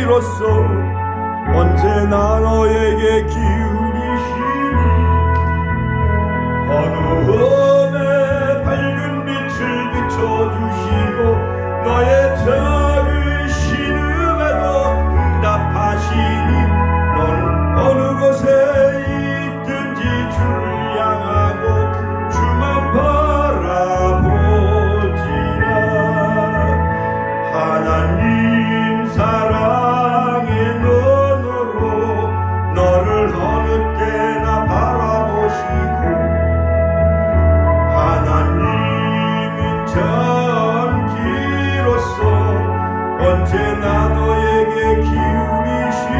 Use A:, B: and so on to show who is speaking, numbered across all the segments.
A: 길로서 언제나 너에게 기울이시니 어두움에 밝은 빛을 비춰주시고 너의 작은 신음에도 응답하시니 너는 어느 곳에 있든지 주를 향하고 주만 바라보지라. 하나님 사랑의 눈으로 너를 어느 때나 바라보시고 하나님은 전기로서 언제나 너에게 기울이시니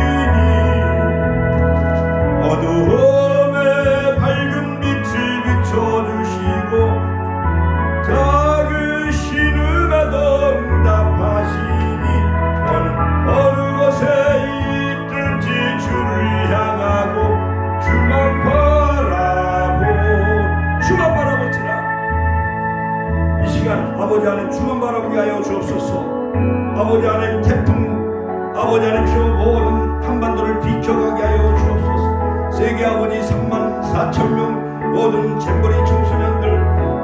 A: 어두움에 밝은 빛을 비춰주시고 작은 신음에도 응답하시니 너는 어느 곳에 있든지 주를 향하고 주만 바라보지라. 이 시간 아버지 하나님 주만 바라보게 하여 주옵소서. 아버지 하나님 태풍 아버지 하나님 모든 한반도를 비켜가게 하여 주옵소서. 세계 아버지 34,000명 모든 잼버리 청소년들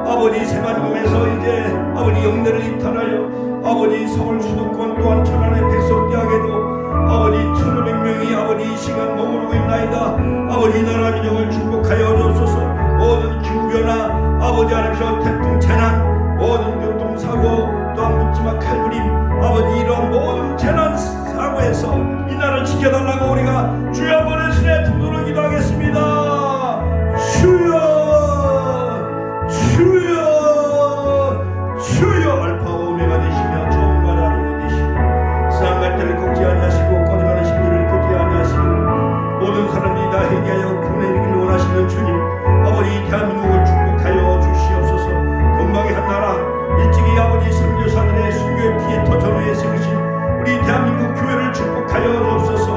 A: 아버지 새만금에서 이제 아버지 영내를 이탈하여 아버지 서울 수도권 또한 천안의 백석대학에도 아버지 1,500명이 아버지 이 시간 머무르고 있나이다. 아버지 나라 민족을 축복하여 주옵소서. 모든 기후변화 아버지 하나님 태풍 재난 모든 교통사고 또한 묻지마 칼부림 아버지 이러한 모든 재난 사고에서 이 나라를 지켜달라고 우리가 주여 한번 신의 품도록 기도하겠습니다. 주여 주여 주여 알파와 오메가 되시며 처음과 나중이 되시고 싸움할 때를 꺾지 아니하시고 꺼져가는 심지를 꺾지 아니하시고 모든 사람들이 다 회개하여 구원에 이르기를 원하시는 주님 아버지 대한민국을 축복하여 주시옵소서. 동방의 한 나라 일찍이 아버지 선교사들의 순교의 피에 터전에 세우신 우리 대한민국 교회를 축복하여 주옵소서.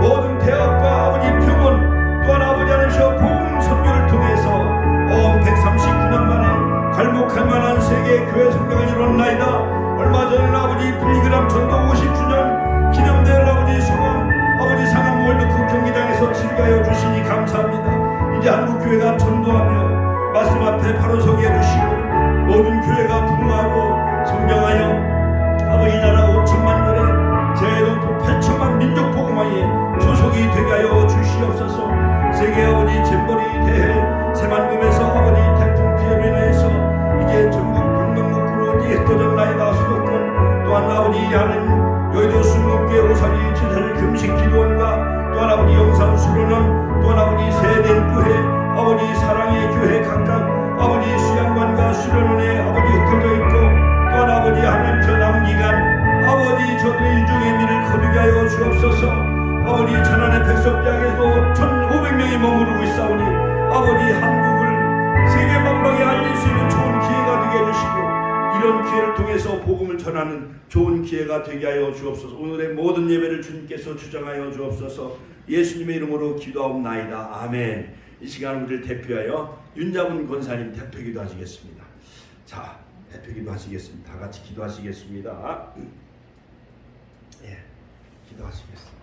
A: 모든 대학과 아버지 병원 또한 아버지 하나님께서 복음 선교를 통해서 139년 만에 갈목할 만한 세계 교회 성교가 이뤘나이다. 얼마 전에 아버지 빌리그람 전도 50주년 기념대회를 아버지 성원 아버지 상암 월드컵 경기장에서 즐겨하여 주시니 감사합니다. 이제 한국 교회가 전도하며 말씀 앞에 바로 서게 해주시고 모든 교회가 부흥하고 성경하여 아버지 나라 5천만 들의 제동포 8천만 민족 복음화에 조속이 되게 하여 주시옵소서. 세계 아버지 잼버리 대회 새만금에서 아버지 태풍 피해로 인해서 이제 전국 동방북부로 이제 흩어졌나이다. 수도권 또한 아버지 하는 여의도 20개 오사리 제사를 금식 기도원과 또한 아버지 영산 수로는 또한 아버지 세된 교회 아버지 사랑의 교회 각각 아버지 수양관과 수련원에 아버지 흩어져 있고 또한 아버지 하나님 저 남은 기간 아버지 저들의 일종의 미를 거두게 하여 주옵소서. 아버지 천안의 백석대학에서 1,500명이 머무르고 있사오니 아버지 한국을 세계 만방에 알릴 수 있는 좋은 기회가 되게 해주시고 이런 기회를 통해서 복음을 전하는 좋은 기회가 되게 하여 주옵소서. 오늘의 모든 예배를 주님께서 주장하여 주옵소서. 예수님의 이름으로 기도하옵나이다. 아멘. 이 시간 우리를 대표하여 윤자문 권사님 대표기도 하시겠습니다. 자, 대표기도 하시겠습니다. 다 같이 기도하시겠습니다. 예, 기도하시겠습니다.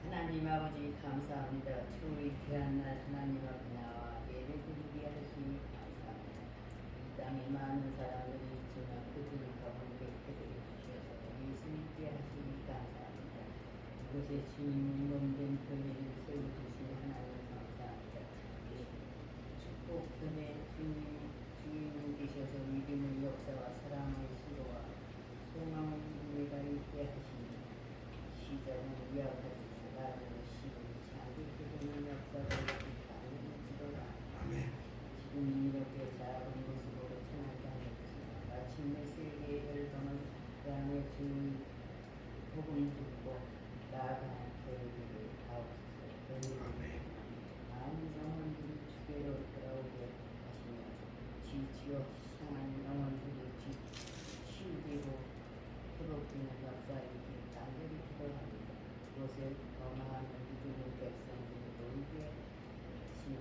B: 하나님 아버지 감사합니다. 주의 귀한 날 하나님 앞에 나와 예배드리게 하시니 감사합니다. 이 땅에 많은 사람들이 있지만 그들 가운데 패들이 주셔서 예수님께 하시니 감사합니다. 이곳에 주님의 몸된 교회를 세워주신 하나님 감사합니다. 축복전에 주님 되셔서 믿음의 역사와 사랑의 수로와 소망의 은혜가 있게 하시니 시작은 이어가지 나를 시를 자기게 되는 역사를 이끌어지도다. 지금 이렇게 작은 모습으로 천하장했지만 마침내 세계를 떠난 땅의 주 복음 듣고 나아가는 교회들을 하옵소서. 많은 영혼들이 주께로 돌아오게 하시며 지지어 향한 영혼들이 치유되고 회복되는 역사이기 간절히 기도합니다. 이곳에 더 많은 믿음의 백성들이 모이게 하시며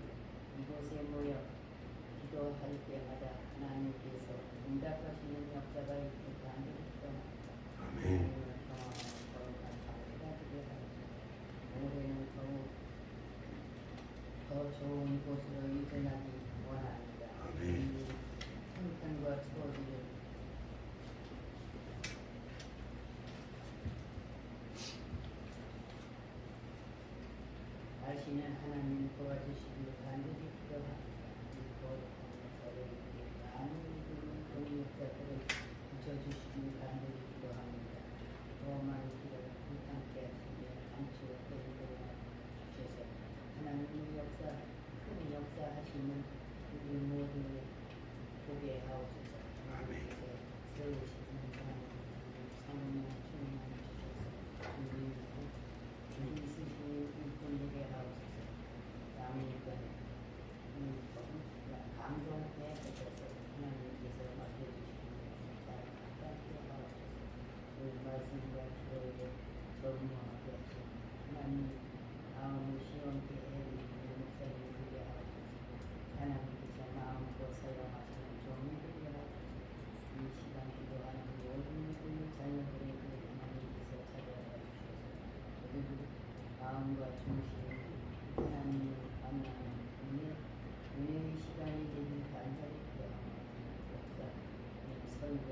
B: 이곳에 모여 기도할 때 기억하시는 역사가 있기 반드시
A: 아멘.
B: 올해는 더 좋은 곳으로 이전하기 원합니다.
A: 아멘.
B: 평탄과 추억을 아시는 하나님 도와주시길 반드시 기도합니다. 많은 동역자들을 붙여주시길 반드시 기도합니다. 로마의 길을 함께 하시며 감추어 데리고 주셔서 하나님의 역사, 큰 역사하시는 우리 모두를 보게 하옵소서. 하나님께서 세우시는 성령 충만 주셔서 우리 있으신 일꾼에게 하옵소서. 남이니까 감동해 주셔서 하나님께서 맡겨주시는 것을 하옵소서. 그 말씀과 기도에 전무하게 하시고 하나님 마음을 시원케 해주시는 목사님 되게 하옵소서. 하나님께서 마음껏 사용하시는 종이 되게 하옵소서. 이 시간 기도하는 모든 자녀들에게 하나님께서 찾아와 주셔서 모든 마음과 중심을 하나님을 만나는 은혜의 시간이 되길 간절히 기도합니다. 역사, 설교,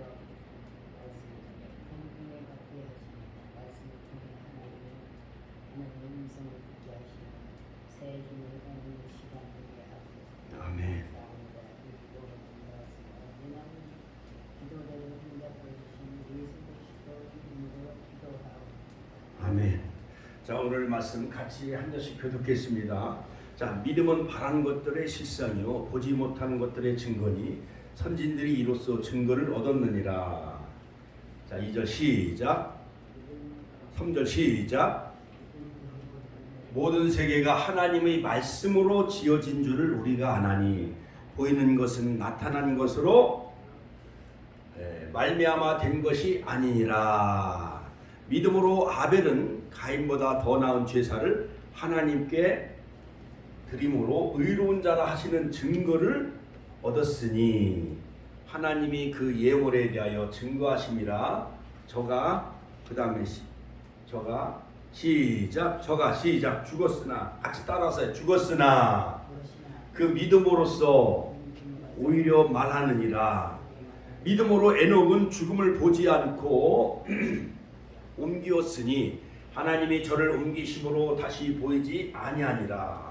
B: 말씀, 성경에 받게 하시고 말씀을 통해 하나님의 음성을 듣게 하시고 새 주를 얻는 시간 되게 하옵소서.
A: 아멘.
B: 감사합니다. 이 기도를 말씀 언제나 기도대로 응답해 주신 예수 그리스도 이름으로 기도하옵나이다.
A: 아멘. 자, 오늘 말씀 같이 한 절씩 교독했습니다. 자, 믿음은 바란 것들의 실상이요 보지 못한 것들의 증거니 선진들이 이로써 증거를 얻었느니라. 자, 2절 시작. 3절 시작. 모든 세계가 하나님의 말씀으로 지어진 줄을 우리가 아나니 보이는 것은 나타난 것으로 말미암아 된 것이 아니니라. 믿음으로 아벨은 가인보다 더 나은 제사를 하나님께 드림으로 의로운 자라 하시는 증거를 얻었으니 하나님이 그 예물에 대하여 증거하심이라. 저가 그 다음에 저가 시작 죽었으나 같이 따라서 죽었으나 그 믿음으로써 오히려 말하느니라. 믿음으로 에녹은 죽음을 보지 않고 옮기었으니 하나님이 저를 옮기심으로 다시 보이지 아니하니라.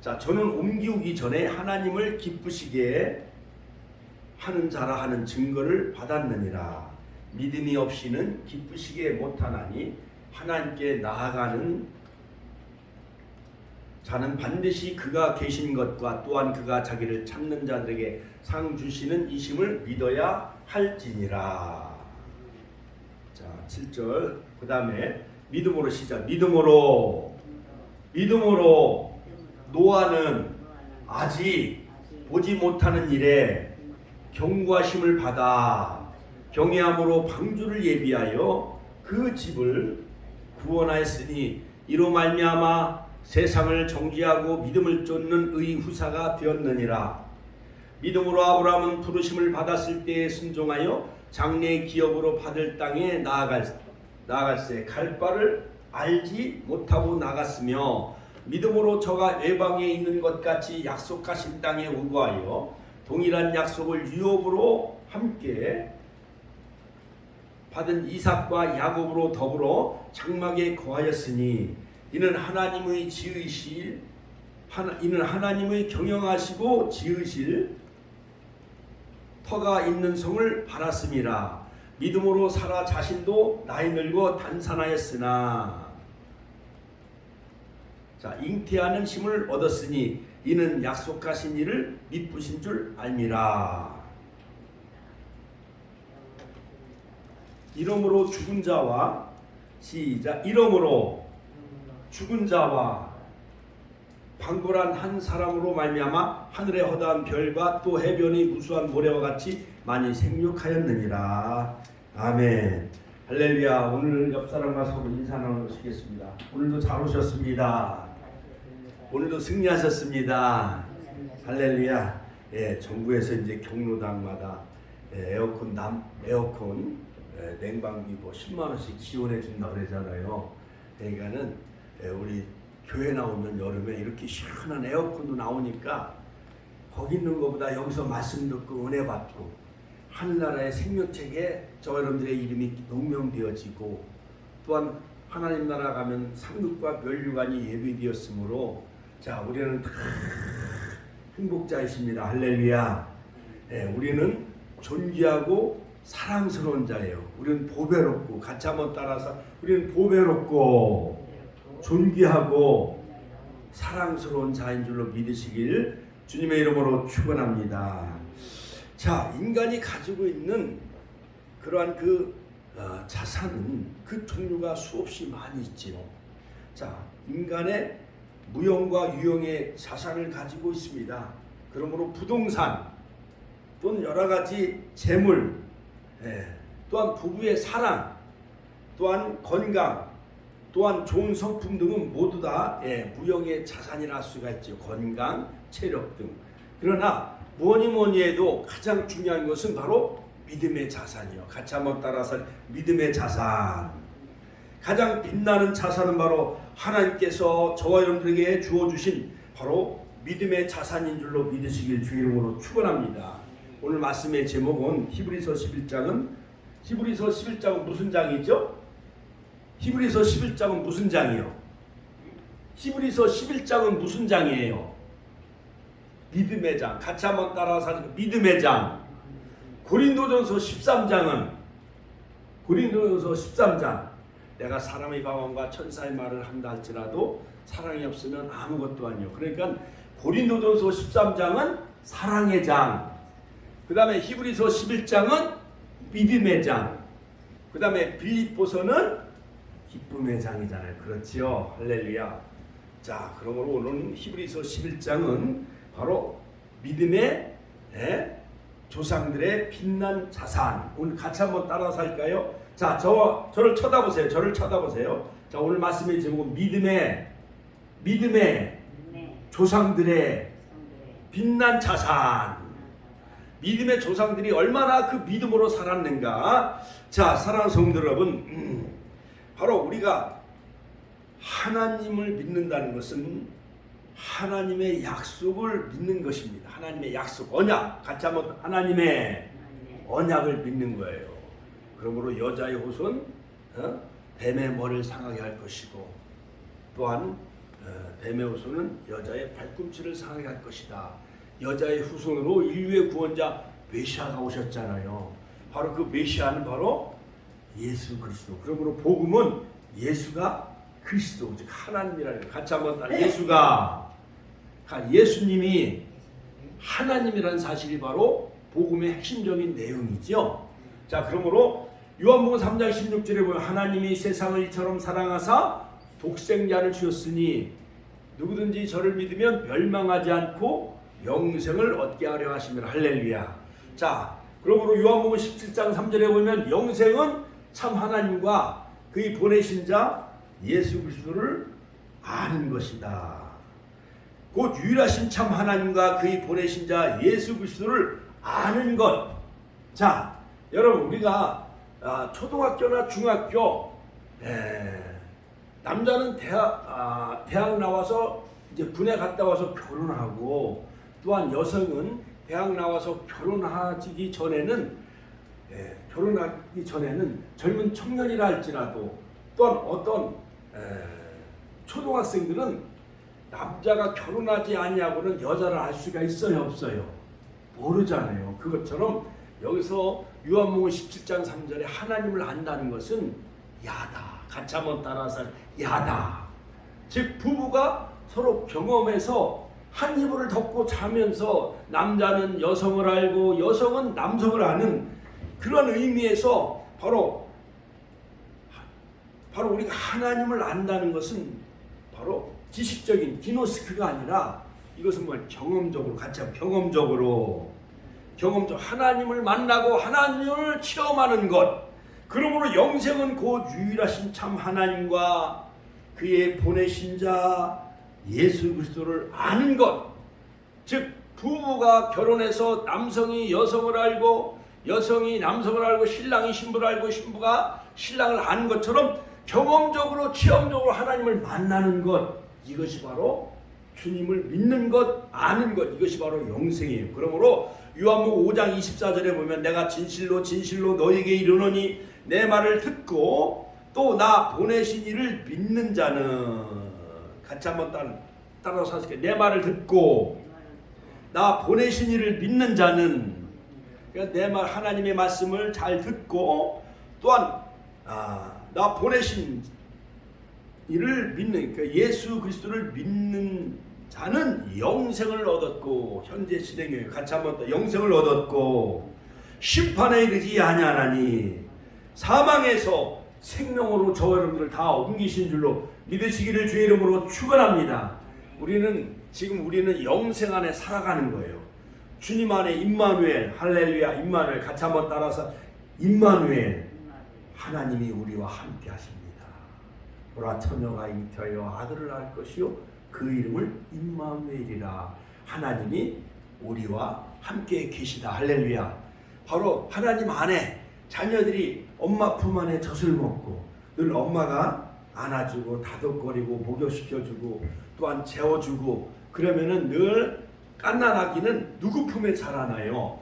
A: 자, 저는 옮기우기 전에 하나님을 기쁘시게 하는 자라 하는 증거를 받았느니라. 믿음이 없이는 기쁘시게 못하나니 하나님께 나아가는 자는 반드시 그가 계신 것과 또한 그가 자기를 찾는 자들에게 상 주시는 이심을 믿어야 할지니라. 자, 7절 그 다음에 믿음으로 시작. 믿음으로 노아는 아직 보지 못하는 일에 경고하심을 받아 경외함으로 방주를 예비하여 그 집을 구원하였으니 이로 말미암아 세상을 정죄하고 믿음을 쫓는 의 후사가 되었느니라. 믿음으로 아브라함은 부르심을 받았을 때에 순종하여 장래의 기업으로 받을 땅에 나아갈새 갈 바를 알지 못하고 나갔으며 믿음으로 저가 외방에 있는 것 같이 약속하신 땅에 우거하여 동일한 약속을 유업으로 함께 받은 이삭과 야곱으로 더불어 장막에 거하였으니 이는 하나님의 경영하시고 지으실 터가 있는 성을 바랐음이라. 믿음으로 사라 자신도 나이 늙어 단산하였으나 자, 잉태하는 힘을 얻었으니 이는 약속하신 일을 미쁘신 줄 알미라. 이러므로 죽은 자와 시작. 이러므로 죽은 자와 방불한 한 사람으로 말미암아 하늘의 허다한 별과 또 해변의 무수한 모래와 같이 많이 생육하였느니라. 아멘. 할렐루야. 오늘 옆 사람과 서로 인사 나누시겠습니다. 오늘도 잘 오셨습니다. 오늘도 승리하셨습니다. 할렐루야. 예, 정부에서 이제 경로당마다 에어컨 냉방비 뭐 10만 원씩 지원해 준다 그러잖아요. 그러니까는 우리 교회 나오면 여름에 이렇게 시원한 에어컨도 나오니까 거기 있는 것보다 여기서 말씀 듣고 은혜 받고 하늘나라의 생명책에 저 여러분들의 이름이 농명되어지고 또한 하나님 나라 가면 상급과 면류관이 예비되었으므로 자 우리는 다 행복자이십니다. 할렐루야. 우리는 존귀하고 사랑스러운 자예요. 우리는 보배롭고 같이 한번 따라서 우리는 보배롭고 존귀하고 사랑스러운 자인 줄로 믿으시길 주님의 이름으로 축원합니다. 자, 인간이 가지고 있는 그러한 자산은 그 종류가 수없이 많이 있지요. 자, 인간의 무형과 유형의 자산을 가지고 있습니다. 그러므로 부동산 또는 여러 가지 재물, 또한 부부의 사랑, 또한 건강, 또한 좋은 성품 등은 모두 다 무형의 자산이라 할 수가 있죠. 건강, 체력 등. 그러나 뭐니 해도 가장 중요한 것은 바로 믿음의 자산이요. 같이 한번 따라서 믿음의 자산. 가장 빛나는 자산은 바로 하나님께서 저와 여러분들에게 주어주신 바로 믿음의 자산인 줄로 믿으시길 주의 이름으로 축원합니다. 오늘 말씀의 제목은 히브리서 11장은 무슨 장이죠? 히브리서 11장은 무슨 장이요? 히브리서 11장은 무슨 장이에요? 믿음의 장. 같이 한번 따라서 믿음의 장. 고린도전서 13장은 고린도전서 13장. 내가 사람의 방언과 천사의 말을 한다 할지라도 사랑이 없으면 아무것도 아니요. 그러니까 고린도전서 13장은 사랑의 장. 그 다음에 히브리서 11장은 믿음의 장. 그 다음에 빌립보서는 기쁨의 장이잖아요. 그렇지요. 할렐루야. 자, 그러므로 오늘 히브리서 11장은 바로 믿음의 조상들의 빛난 자산. 오늘 같이 한번 따라서 할까요? 자, 저를 쳐다보세요. 저를 쳐다보세요. 자, 오늘 말씀의 제목은 믿음의 조상들의 빛난 자산. 믿음의 조상들이 얼마나 그 믿음으로 살았는가. 자, 사랑하는 성도 여러분, 바로 우리가 하나님을 믿는다는 것은 하나님의 약속을 믿는 것입니다. 하나님의 약속, 언약. 같이 한번 하나님의 언약을 믿는 거예요. 그러므로 여자의 후손 뱀의 머리를 상하게 할 것이고 또한 뱀의 후손은 여자의 발꿈치를 상하게 할 것이다. 여자의 후손으로 인류의 구원자 메시아가 오셨잖아요. 바로 그 메시아는 바로 예수 그리스도. 그러므로 복음은 예수가 그리스도, 즉 하나님이라는 거. 같이 한번 예수님이 하나님이라는 사실이 바로 복음의 핵심적인 내용이죠. 자, 그러므로 요한복음 3장 16절에 보면 하나님이 세상을 이처럼 사랑하사 독생자를 주셨으니 누구든지 저를 믿으면 멸망하지 않고 영생을 얻게 하려 하시면 할렐루야. 자, 그러므로 요한복음 17장 3절에 보면 영생은 참 하나님과 그의 보내신 자 예수 그리스도를 아는 것이다. 곧 유일하신 참 하나님과 그의 보내신 자 예수 그리스도를 아는 것. 자, 여러분 우리가 초등학교나 중학교 남자는 대학 나와서 이제 군에 갔다 와서 결혼하고 또한 여성은 대학 나와서 결혼하기 전에는 젊은 청년이라 할지라도 또한 어떤 초등학생들은 남자가 결혼하지 아니하고는 여자를 알 수가 있어요, 없어요? 모르잖아요. 그것처럼 여기서 요한복음 17장 3절에 하나님을 안다는 것은 야다. 같이 한번 따라서 야다. 즉 부부가 서로 경험해서 한 이불을 덮고 자면서 남자는 여성을 알고 여성은 남성을 아는 그런 의미에서 바로 우리가 하나님을 안다는 것은 바로 지식적인 기노스크가 아니라 이것은 뭐 경험적으로 같이 하면 경험적으로 하나님을 만나고 하나님을 체험하는 것. 그러므로 영생은 곧 유일하신 참 하나님과 그의 보내신 자 예수 그리스도를 아는 것. 즉 부부가 결혼해서 남성이 여성을 알고 여성이 남성을 알고 신랑이 신부를 알고 신부가 신랑을 아는 것처럼 경험적으로 체험적으로 하나님을 만나는 것, 이것이 바로 주님을 믿는 것, 아는 것, 이것이 바로 영생이에요. 그러므로 요한복음 5장 24절에 보면 내가 진실로 진실로 너에게 이르노니 내 말을 듣고 또 나 보내신 이를 믿는 자는, 같이 한번 따라서 하실게요. 내 말을 듣고 나 보내신 이를 믿는 자는, 그러니까 내 말, 하나님의 말씀을 잘 듣고 또한 나 보내신 이를 믿는, 그러니까 예수 그리스도를 믿는 자는 영생을 얻었고, 현재 진행해요. 같이 한번 더, 영생을 얻었고 심판에 이르지 아니하나니 사망에서 생명으로 저와 여러분들 다 옮기신 줄로 믿으시기를 주의 이름으로 축원합니다. 우리는 영생 안에 살아가는 거예요. 주님 안에 임마누엘, 할렐루야, 임마누엘. 같이 한번 따라서 임마누엘, 하나님이 우리와 함께 하십니다. 보라 처녀가 잉태하여 아들을 낳을 것이요 그 이름을 임마누엘이라. 하나님이 우리와 함께 계시다. 할렐루야. 바로 하나님 안에 자녀들이 엄마 품 안에 젖을 먹고 늘 엄마가 안아주고 다독거리고 목욕시켜주고 또한 재워주고 그러면은 늘 갓난아기는 누구 품에 자라나요?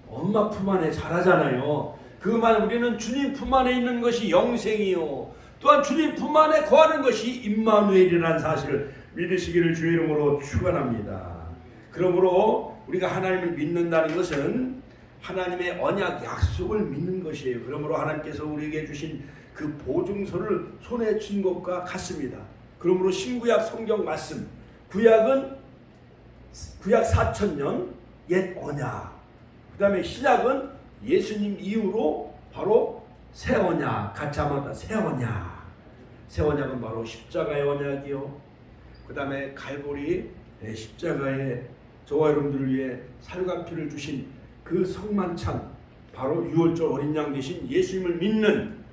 A: 엄마 품 안에 자라잖아요. 그 말 우리는 주님 품 안에 있는 것이 영생이요 또한 주님 품 안에 거하는 것이 임마누엘이라는 사실을 믿으시기를 주의 이름으로 축원합니다. 그러므로 우리가 하나님을 믿는다는 것은 하나님의 언약 약속을 믿는 것이에요. 그러므로 하나님께서 우리에게 주신 그 보증서를 손에 쥔 것과 같습니다. 그러므로 신구약 성경 말씀, 구약 4,000년 옛 언약, 그 다음에 신약은 예수님 이후로 바로 새 언약. 같이 한번 새 언약. 새 언약은 바로 십자가의 언약이요, 그 다음에 갈보리 십자가에 저와 여러분들을 위해 살과 피를 주신 그 성만찬, 바로 유월절 어린 양 되신 예수님을 믿는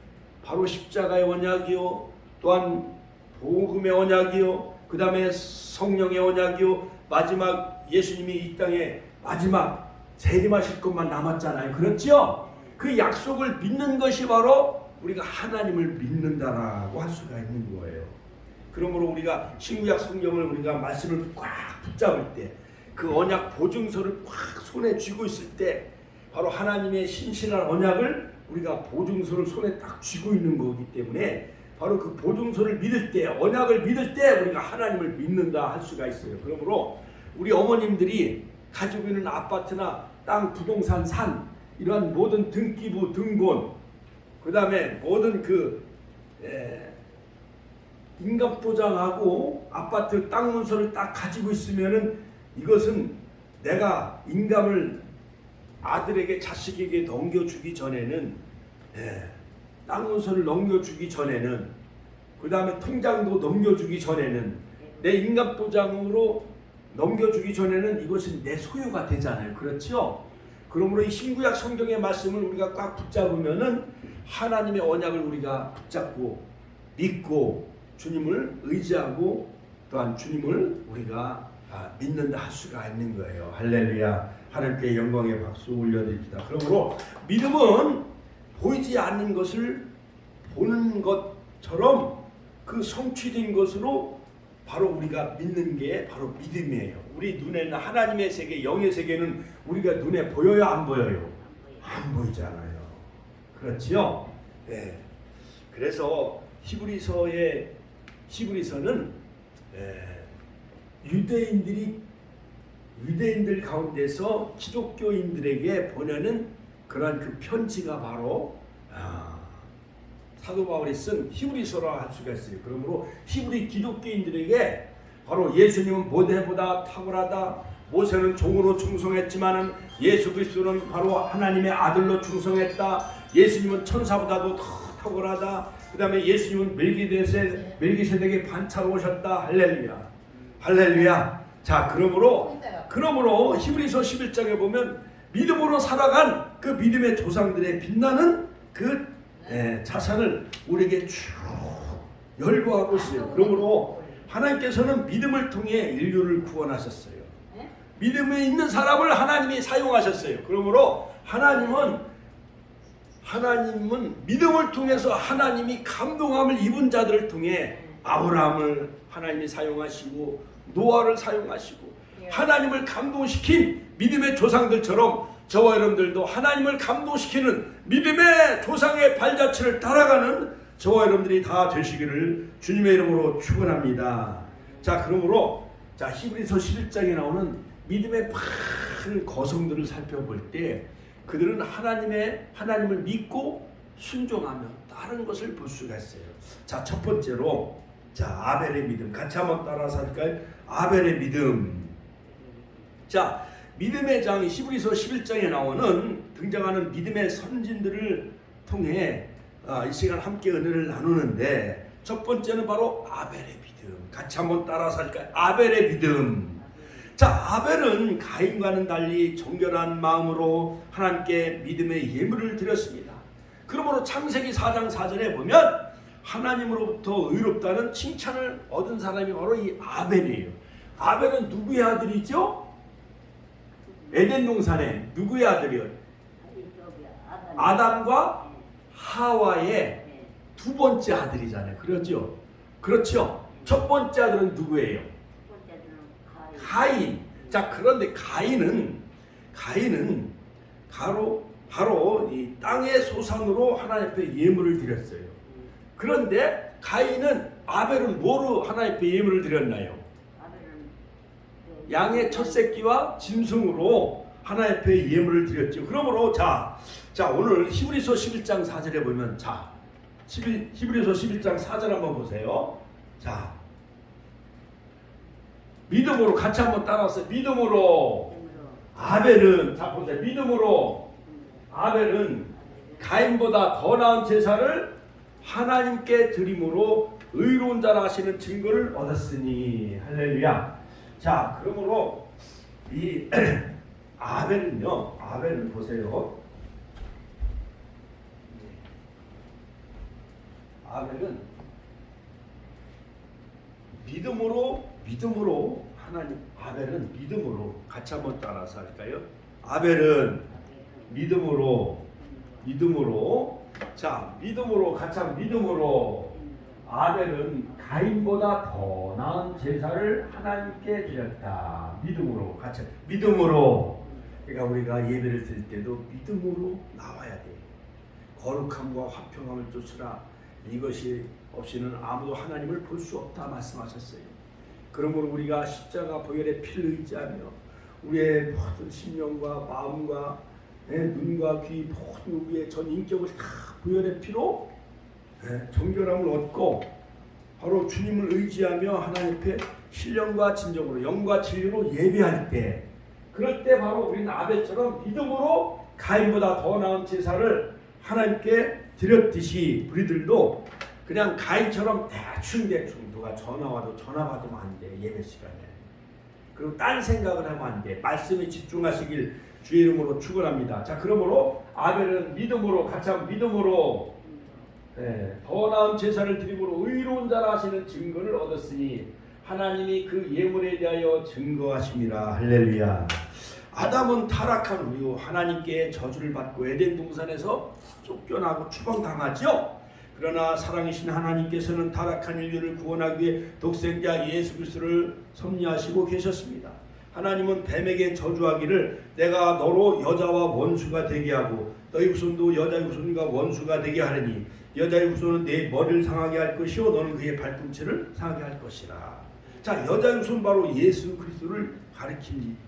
A: 바로 십자가의 언약이요, 또한 복음의 언약이요, 그 다음에 성령의 언약이요, 마지막 예수님이 이 땅에 마지막 재림하실 것만 남았잖아요. 그렇죠? 그 약속을 믿는 것이 바로 우리가 하나님을 믿는다라고 할 수가 있는 거예요. 그러므로 우리가 신구약 성경을 우리가 말씀을 꽉 붙잡을 때, 그 언약 보증서를 꽉 손에 쥐고 있을 때 바로 하나님의 신실한 언약을 우리가 보증서를 손에 딱 쥐고 있는 거기 때문에 바로 그 보증서를 믿을 때, 언약을 믿을 때 우리가 하나님을 믿는다 할 수가 있어요. 그러므로 우리 어머님들이 가지고 있는 아파트나 땅, 부동산, 산, 이러한 모든 등기부, 등본, 그 다음에 모든 인감도장하고 아파트 땅 문서를 딱 가지고 있으면은 이것은 내가 인감을 아들에게, 자식에게 넘겨주기 전에는, 땅 문서를 넘겨주기 전에는, 그 다음에 통장도 넘겨주기 전에는, 내 인감도장으로 넘겨주기 전에는 이것은 내 소유가 되잖아요. 그렇죠? 그러므로 이 신구약 성경의 말씀을 우리가 꽉 붙잡으면은 하나님의 언약을 우리가 붙잡고 믿고 주님을 의지하고 또한 주님을 우리가 믿는다 할 수가 있는 거예요. 할렐루야. 하나님께 영광의 박수 올려드립니다. 그러므로 믿음은 보이지 않는 것을 보는 것처럼 그 성취된 것으로 바로 우리가 믿는 게 바로 믿음이에요. 우리 눈에는 하나님의 세계, 영의 세계는 우리가 눈에 보여요, 안 보여요? 안 보이잖아요. 그렇지요? 네. 그래서 히브리서는 유대인들 가운데서 기독교인들에게 보내는 그러한 그 편지가 바로 사도 바울이 쓴 히브리서라 할 수가 있어요. 그러므로 히브리 기독교인들에게 바로 예수님은 모세보다 탁월하다, 모세는 종으로 충성했지만은 예수 그리스도는 바로 하나님의 아들로 충성했다, 예수님은 천사보다도 더 탁월하다, 그 다음에 예수님은 멜기세덱의 반차로 오셨다. 할렐루야. 할렐루야. 자, 그러므로 히브리서 11장에 보면 믿음으로 살아간 그 믿음의 조상들의 빛나는 그 자산을 우리에게 쭉 열거하고 있어요. 그러므로 하나님께서는 믿음을 통해 인류를 구원하셨어요. 믿음에 있는 사람을 하나님이 사용하셨어요. 그러므로 하나님은 믿음을 통해서 하나님이 감동함을 입은 자들을 통해 아브라함을 하나님이 사용하시고 노아를 사용하시고 하나님을 감동시킨 믿음의 조상들처럼 저와 여러분들도 하나님을 감동시키는 믿음의 조상의 발자취를 따라가는 저와 여러분들이 다 되시기를 주님의 이름으로 축원합니다. 자, 그러므로 히브리서 11장에 나오는 믿음의 많은 거성들을 살펴볼 때 그들은 하나님을 믿고 순종하며 다른 것을 볼 수가 있어요. 자, 첫 번째로 아벨의 믿음 같이 한번 따라서 할까요? 아벨의 믿음. 자, 믿음의 장 히브리서 11장에 등장하는 믿음의 선진들을 통해 이 시간 함께 은혜를 나누는데 첫 번째는 바로 아벨의 믿음. 같이 한번 따라서 할까요? 아벨의 믿음. 자, 아벨은 가인과는 달리 정결한 마음으로 하나님께 믿음의 예물을 드렸습니다. 그러므로 창세기 4장 4절에 보면 하나님으로부터 의롭다는 칭찬을 얻은 사람이 바로 이 아벨이에요. 아벨은 누구의 아들이죠? 에덴 동산에 누구의 아들이요? 아담과 하와의 두 번째 아들이잖아요. 그렇죠? 첫 번째 아들은 누구예요? 가인. 자, 그런데 가인은 바로 이 땅의 소산으로 하나님 앞에 예물을 드렸어요. 그런데 아벨은 뭐로 하나님 앞에 예물을 드렸나요? 양의 첫 새끼와 짐승으로 하나님 앞에 예물을 드렸죠. 그러므로 자 오늘 히브리서 11장 4절에 보면 히브리서 11장 4절 한번 보세요. 자, 믿음으로 같이 한번 따라서 믿음으로 아벨은 보세요. 믿음으로 아벨은 가인보다 더 나은 제사를 하나님께 드림으로 의로운 자라 하시는 증거를 얻었으니 할렐루야. 자, 그러므로 이 아벨은 보세요. 아벨은 믿음으로 아벨은 믿음으로 같이 한번 따라서 할까요? 아벨은 믿음으로 같이 한번 믿음으로 아벨은 가인보다 더 나은 제사를 하나님께 드렸다. 믿음으로 그러니까 우리가 예배를 드릴 때도 믿음으로 나와야 돼. 거룩함과 화평함을 쫓으라. 이것이 없이는 아무도 하나님을 볼 수 없다 말씀하셨어요. 그러므로 우리가 십자가 보혈의 피를 의지하며 우리의 모든 심령과 마음과 눈과 귀 모든 우리의 전 인격을 다 보혈의 피로 정결함을 얻고 바로 주님을 의지하며 하나님 앞에 신령과 진정으로 영과 진리로 예배할 때 그럴 때 바로 우리는 아벨처럼 믿음으로 가인보다 더 나은 제사를 하나님께 드렸듯이 우리들도 그냥 가인처럼 대충 누가 전화 와도 전화 받으면 안 돼. 예배 시간에. 그리고 딴 생각을 하면 안 돼. 말씀에 집중하시길 주의 이름으로 축원합니다. 자, 그러므로 아벨은 믿음으로 같이 한번 믿음으로 더 나은 제사를 드림으로 의로운 자라 하시는 증거를 얻었으니 하나님이 그 예물에 대하여 증거하심이라. 할렐루야. 아담은 타락한 이후 하나님께 저주를 받고 에덴 동산에서 쫓겨나고 추방당하죠. 그러나 사랑이신 하나님께서는 타락한 인류를 구원하기 위해 독생자 예수 그리스도를 섭리하시고 계셨습니다. 하나님은 뱀에게 저주하기를 내가 너로 여자와 원수가 되게 하고 너희 후손도 여자의 후손과 원수가 되게 하리니 여자의 후손은 내 머리를 상하게 할 것이요 너는 그의 발꿈치를 상하게 할 것이라. 자, 여자의 후손 바로 예수 그리스도를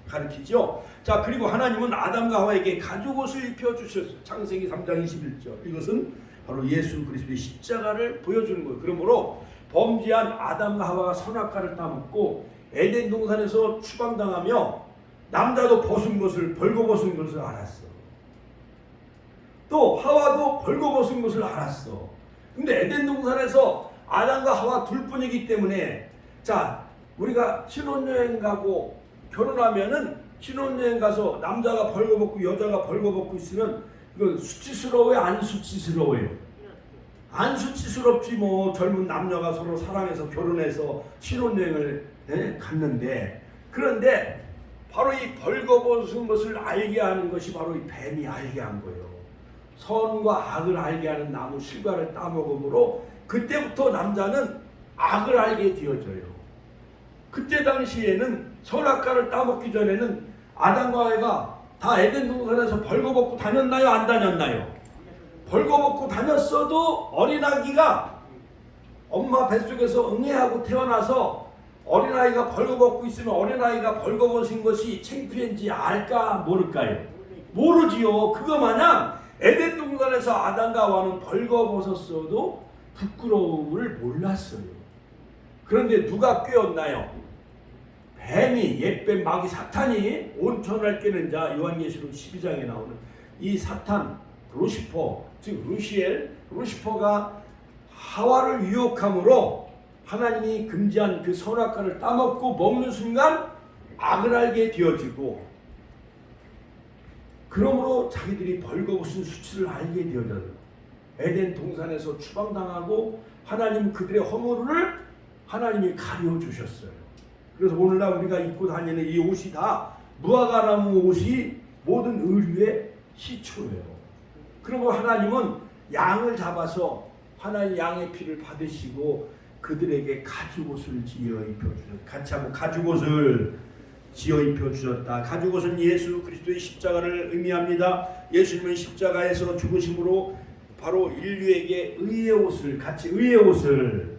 A: 가리키죠. 자, 그리고 하나님은 아담과 하와에게 가죽옷을 입혀주셨어요. 창세기 3장 21절. 이것은 바로 예수 그리스도의 십자가를 보여주는 거예요. 그러므로 범죄한 아담과 하와가 선악과를 따먹고 에덴 동산에서 추방당하며 남자도 벌거벗은 것을 알았어. 또 하와도 벌거벗은 것을 알았어. 근데 에덴 동산에서 아담과 하와 둘뿐이기 때문에 자, 우리가 신혼여행 가고 결혼하면은 신혼여행 가서 남자가 벌거벗고 여자가 벌거벗고 있으면 이건 수치스러워요? 안 수치스러워요? 안 수치스럽지. 뭐 젊은 남녀가 서로 사랑해서 결혼해서 신혼여행을 갔는데, 그런데 바로 이 벌거벗은 것을 알게 하는 것이 바로 이 뱀이 알게 한 거예요. 선과 악을 알게 하는 나무 실과를 따먹음으로 그때부터 남자는 악을 알게 되어져요. 그때 당시에는 선악과를 따먹기 전에는 아담과 에바가 다 에덴 동산에서 벌거벗고 다녔나요? 안 다녔나요? 벌거벗고 다녔어도 어린아기가 엄마 뱃속에서 응애하고 태어나서 어린아이가 벌거벗고 있으면 어린아이가 벌거벗은 것이 창피한지 알까 모를까요? 모르지요. 그거 마냥 에덴 동산에서 아담과 하와는 벌거벗었어도 부끄러움을 몰랐어요. 그런데 누가 꾀었나요? 뱀이, 옛뱀 마귀 사탄이 온천을 깨는 자, 요한계시록 12장에 나오는 이 사탄 루시퍼, 즉 루시퍼가 하와를 유혹함으로 하나님이 금지한 그 선악과를 따먹고 먹는 순간 악을 알게 되어지고, 그러므로 자기들이 벌거벗은 수치를 알게 되어져요. 에덴 동산에서 추방당하고 하나님 그들의 허물을 하나님이 가려 주셨어요. 그래서 오늘날 우리가 입고 다니는 이 옷이 다 무화과나무 옷이 모든 의류의 시초예요. 그러므로 하나님은 양을 잡아서 하나님 양의 피를 받으시고 그들에게 가죽옷을 지어 입혀주셨다. 같이 한번 가죽옷을 지어 입혀주셨다. 가죽옷은 예수 그리스도의 십자가를 의미합니다. 예수님은 십자가에서 죽으심으로 바로 인류에게 의의 옷을, 같이 의의 옷을,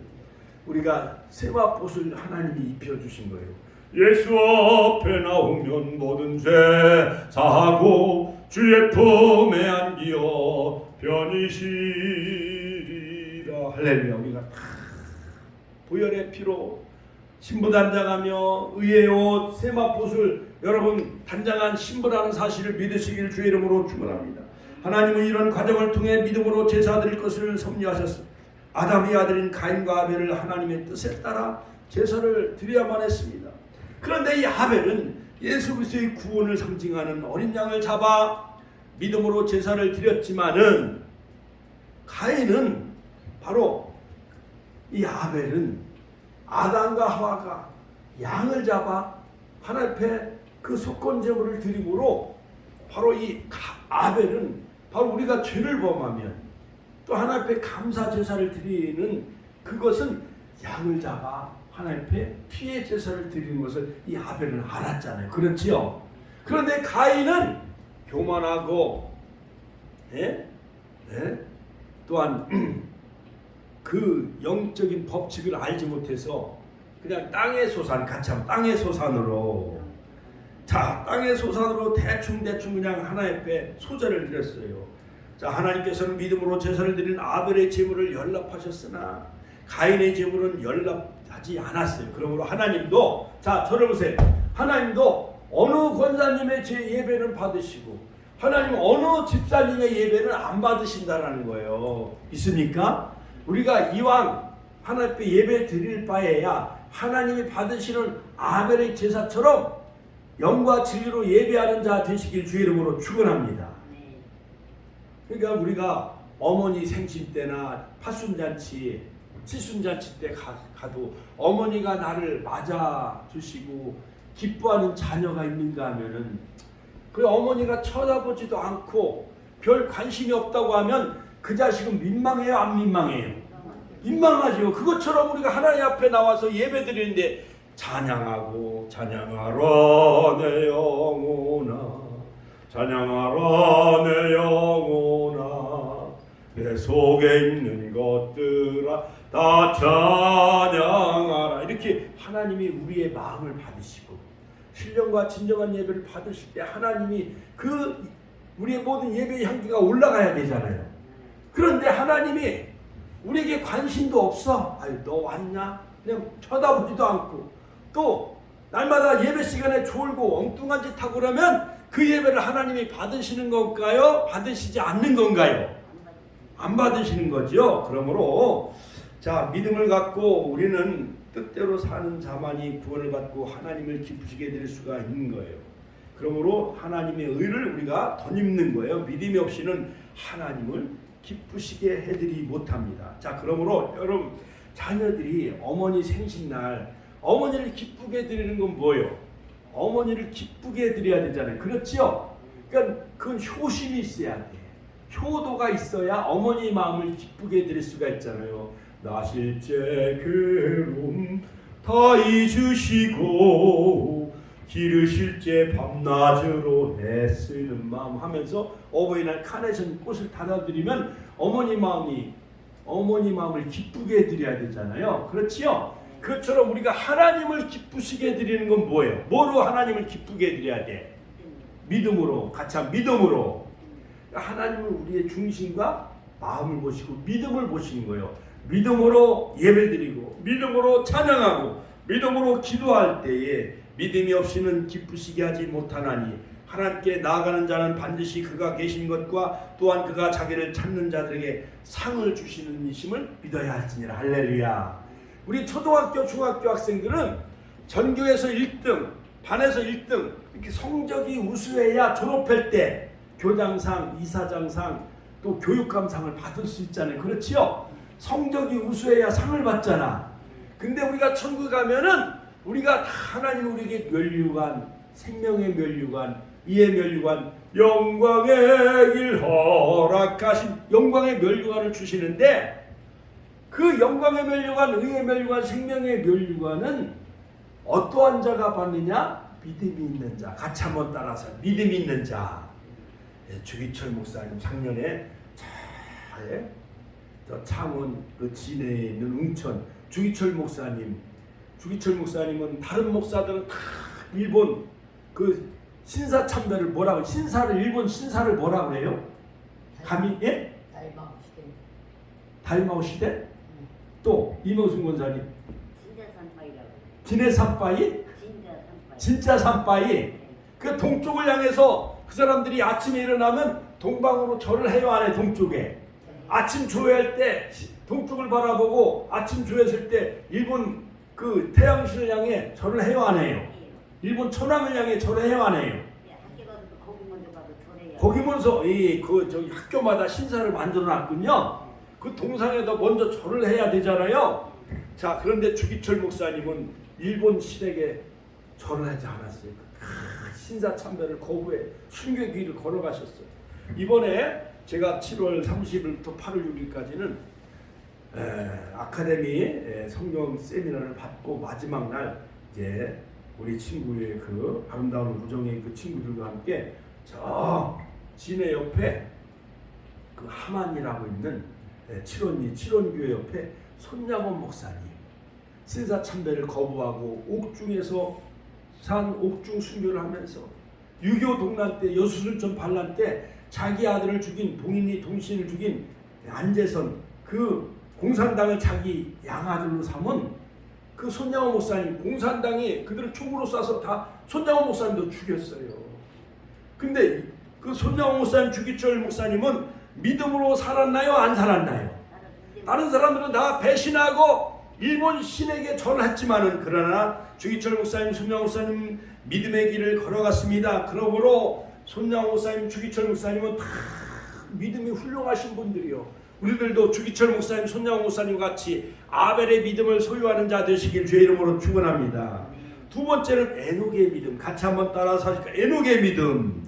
A: 우리가 세마포를 하나님이 입혀주신 거예요. 예수 앞에 나오면 모든 죄 사하고 주의 품에 안기어 편히 쉬리라. 할렐루야. 우리가 다 보혈의 피로 신부 단장하며 의의 옷 세마포를 여러분 단장한 신부라는 사실을 믿으시길 주의 이름으로 축원합니다. 하나님은 이런 과정을 통해 믿음으로 제사 드릴 것을 섭리하셨습니다. 아담의 아들인 가인과 아벨을 하나님의 뜻에 따라 제사를 드려야만 했습니다. 그런데 이 아벨은 예수 그리스도의 구원을 상징하는 어린 양을 잡아 믿음으로 제사를 드렸지만은, 가인은 바로 이 아벨은 아담과 하와가 양을 잡아 하나님 앞에 그 속건 제물을 드림으로, 바로 이 아벨은 바로 우리가 죄를 범하면 또 하나님 앞에 감사 제사를 드리는 그것은 양을 잡아 하나님 앞에 피의 제사를 드리는 것을 이 아벨은 알았잖아요. 그렇지요? 그런데 가인은 교만하고 또한 그 영적인 법칙을 알지 못해서 그냥 땅의 소산, 같이 하면 땅의 소산으로, 자, 땅의 소산으로 대충 그냥 하나님 앞에 소제를 드렸어요. 자, 하나님께서는 믿음으로 제사를 드린 아벨의 제물을 연락하셨으나 가인의 제물은 연락하지 않았어요. 그러므로 하나님도, 자, 저를 보세요. 하나님도 어느 권사님의 제 예배는 받으시고 하나님 어느 집사님의 예배는 안 받으신다라는 거예요. 있습니까? 우리가 이왕 하나님 앞에 예배 드릴 바에야 하나님이 받으시는 아벨의 제사처럼 영과 진리로 예배하는 자 되시길 주의 이름으로 축원합니다. 그러니까 우리가 어머니 생신 때나 파순잔치, 칠순잔치 때 가도 어머니가 나를 맞아 주시고 기뻐하는 자녀가 있는가 하면은, 그 어머니가 쳐다보지도 않고 별 관심이 없다고 하면 그 자식은 민망해요, 안 민망해요? 민망하죠. 그것처럼 우리가 하나님 앞에 나와서 예배 드리는데 찬양하고, 찬양하라 내 영혼아, 찬양하라 내 영혼아, 내 속에 있는 것들아 다 찬양하라. 이렇게 하나님이 우리의 마음을 받으시고 신령과 진정한 예배를 받으실 때 하나님이 그 우리의 모든 예배의 향기가 올라가야 되잖아요. 그런데 하나님이 우리에게 관심도 없어. 아유, 너 왔냐? 그냥 쳐다보지도 않고, 또 날마다 예배 시간에 졸고 엉뚱한 짓 하고 그러면 그 예배를 하나님이 받으시는 건가요? 받으시지 않는 건가요? 안 받으시는 거죠. 그러므로 자, 믿음을 갖고 우리는 뜻대로 사는 자만이 구원을 받고 하나님을 기쁘시게 될 수가 있는 거예요. 그러므로 하나님의 의를 우리가 덧입는 거예요. 믿음이 없이는 하나님을 기쁘시게 해드리지 못합니다. 자, 그러므로 여러분, 자녀들이 어머니 생신날 어머니를 기쁘게 드리는 건 뭐예요? 어머니를 기쁘게 해드려야 되잖아요. 그렇지요? 그러니까 그건 효심이 있어야 돼. 효도가 있어야 어머니 마음을 기쁘게 해드릴 수가 있잖아요. 나실제 괴로움 다 잊으시고 기르실제 밤낮으로 애쓰는 마음 하면서 어버이날 카네이션 꽃을 받아들이면 어머니 마음을 기쁘게 해드려야 되잖아요. 그렇지요? 그것처럼 우리가 하나님을 기쁘시게 해드리는 건 뭐예요? 뭐로 하나님을 기쁘게 해드려야 돼? 믿음으로. 같이 한 믿음으로. 하나님은 우리의 중심과 마음을 보시고 믿음을 보시는 거예요. 믿음으로 예배드리고 믿음으로 찬양하고 믿음으로 기도할 때에 믿음이 없이는 기쁘시게 하지 못하나니 하나님께 나아가는 자는 반드시 그가 계신 것과 또한 그가 자기를 찾는 자들에게 상을 주시는 이심을 믿어야 할지니라. 할렐루야. 우리 초등학교 중학교 학생들은 전교에서 1등 반에서 1등 이렇게 성적이 우수해야 졸업할 때 교장상, 이사장상, 또 교육감상을 받을 수 있잖아요. 그렇지요? 성적이 우수해야 상을 받잖아. 근데 우리가 천국 가면은 우리가 다 하나님 우리에게 면류관, 생명의 면류관, 이의 면류관, 영광의 길 허락하신 영광의 면류관을 주시는데 그 영광의 면류관, 의의 면류관, 생명의 면류관은 어떠한 자가 받느냐? 믿음이 있는 자. 같이 한번 따라서 믿음이 있는 자. 주기철 목사님 작년에 저 창원 그 진해에 있는 웅천 주기철 목사님은 다른 목사들은 다 일본 그 신사참배를 뭐라고 일본 신사를 뭐라고 그래요? 감히 예? 달마오 시대? 또 이명순 권사님 진해 산바이? 진짜 산바이. 그 동쪽을 향해서 그 사람들이 아침에 일어나면 동방으로 절을 해요. 안 해? 동쪽에 아침 조회할 때 동쪽을 바라보고 아침 조회했을 때 일본 그 태양신을 향해 절을 해요. 안 해요? 일본 천황을 향해 절을 해요. 안 해요? 거기 먼저 저기 학교마다 신사를 만들어놨군요. 그 동상에다 먼저 절을 해야 되잖아요. 자, 그런데 주기철 목사님은 일본 신에게 절을 하지 않았어요. 신사 참배를 거부해 순교 길을 걸어가셨어요. 이번에 제가 7월 30일부터 8월 6일까지는 아카데미 성경 세미나를 받고 마지막 날 이제 우리 친구의 그 아름다운 우정의 그 친구들과 함께 저 진해 옆에 그 하만이라고 있는 칠원교회 옆에 손양원 목사님 신사 참배를 거부하고 옥중에서 산 옥중 순교를 하면서 6.25 동란 때 여수술전 반란 때 자기 아들을 죽인 봉인이 동신을 죽인 안재선 그 공산당을 자기 양아들로 삼은 그 손양원 목사님 공산당이 그들을 총으로 쏴서 다 손양원 목사님도 죽였어요. 근데 그 손양원 목사님 주기철 목사님은 믿음으로 살았나요? 안 살았나요? 다른 사람들은 다 배신하고 일본 신에게 절했지만은 그러나 주기철 목사님, 손양원 목사님 믿음의 길을 걸어갔습니다. 그러므로 손양원 목사님, 주기철 목사님은 다 믿음이 훌륭하신 분들이요. 우리들도 주기철 목사님, 손양원 목사님 같이 아벨의 믿음을 소유하는 자 되시길 주의 이름으로 축원합니다. 두 번째는 에녹의 믿음. 같이 한번 따라서 하실까요? 에녹의 믿음.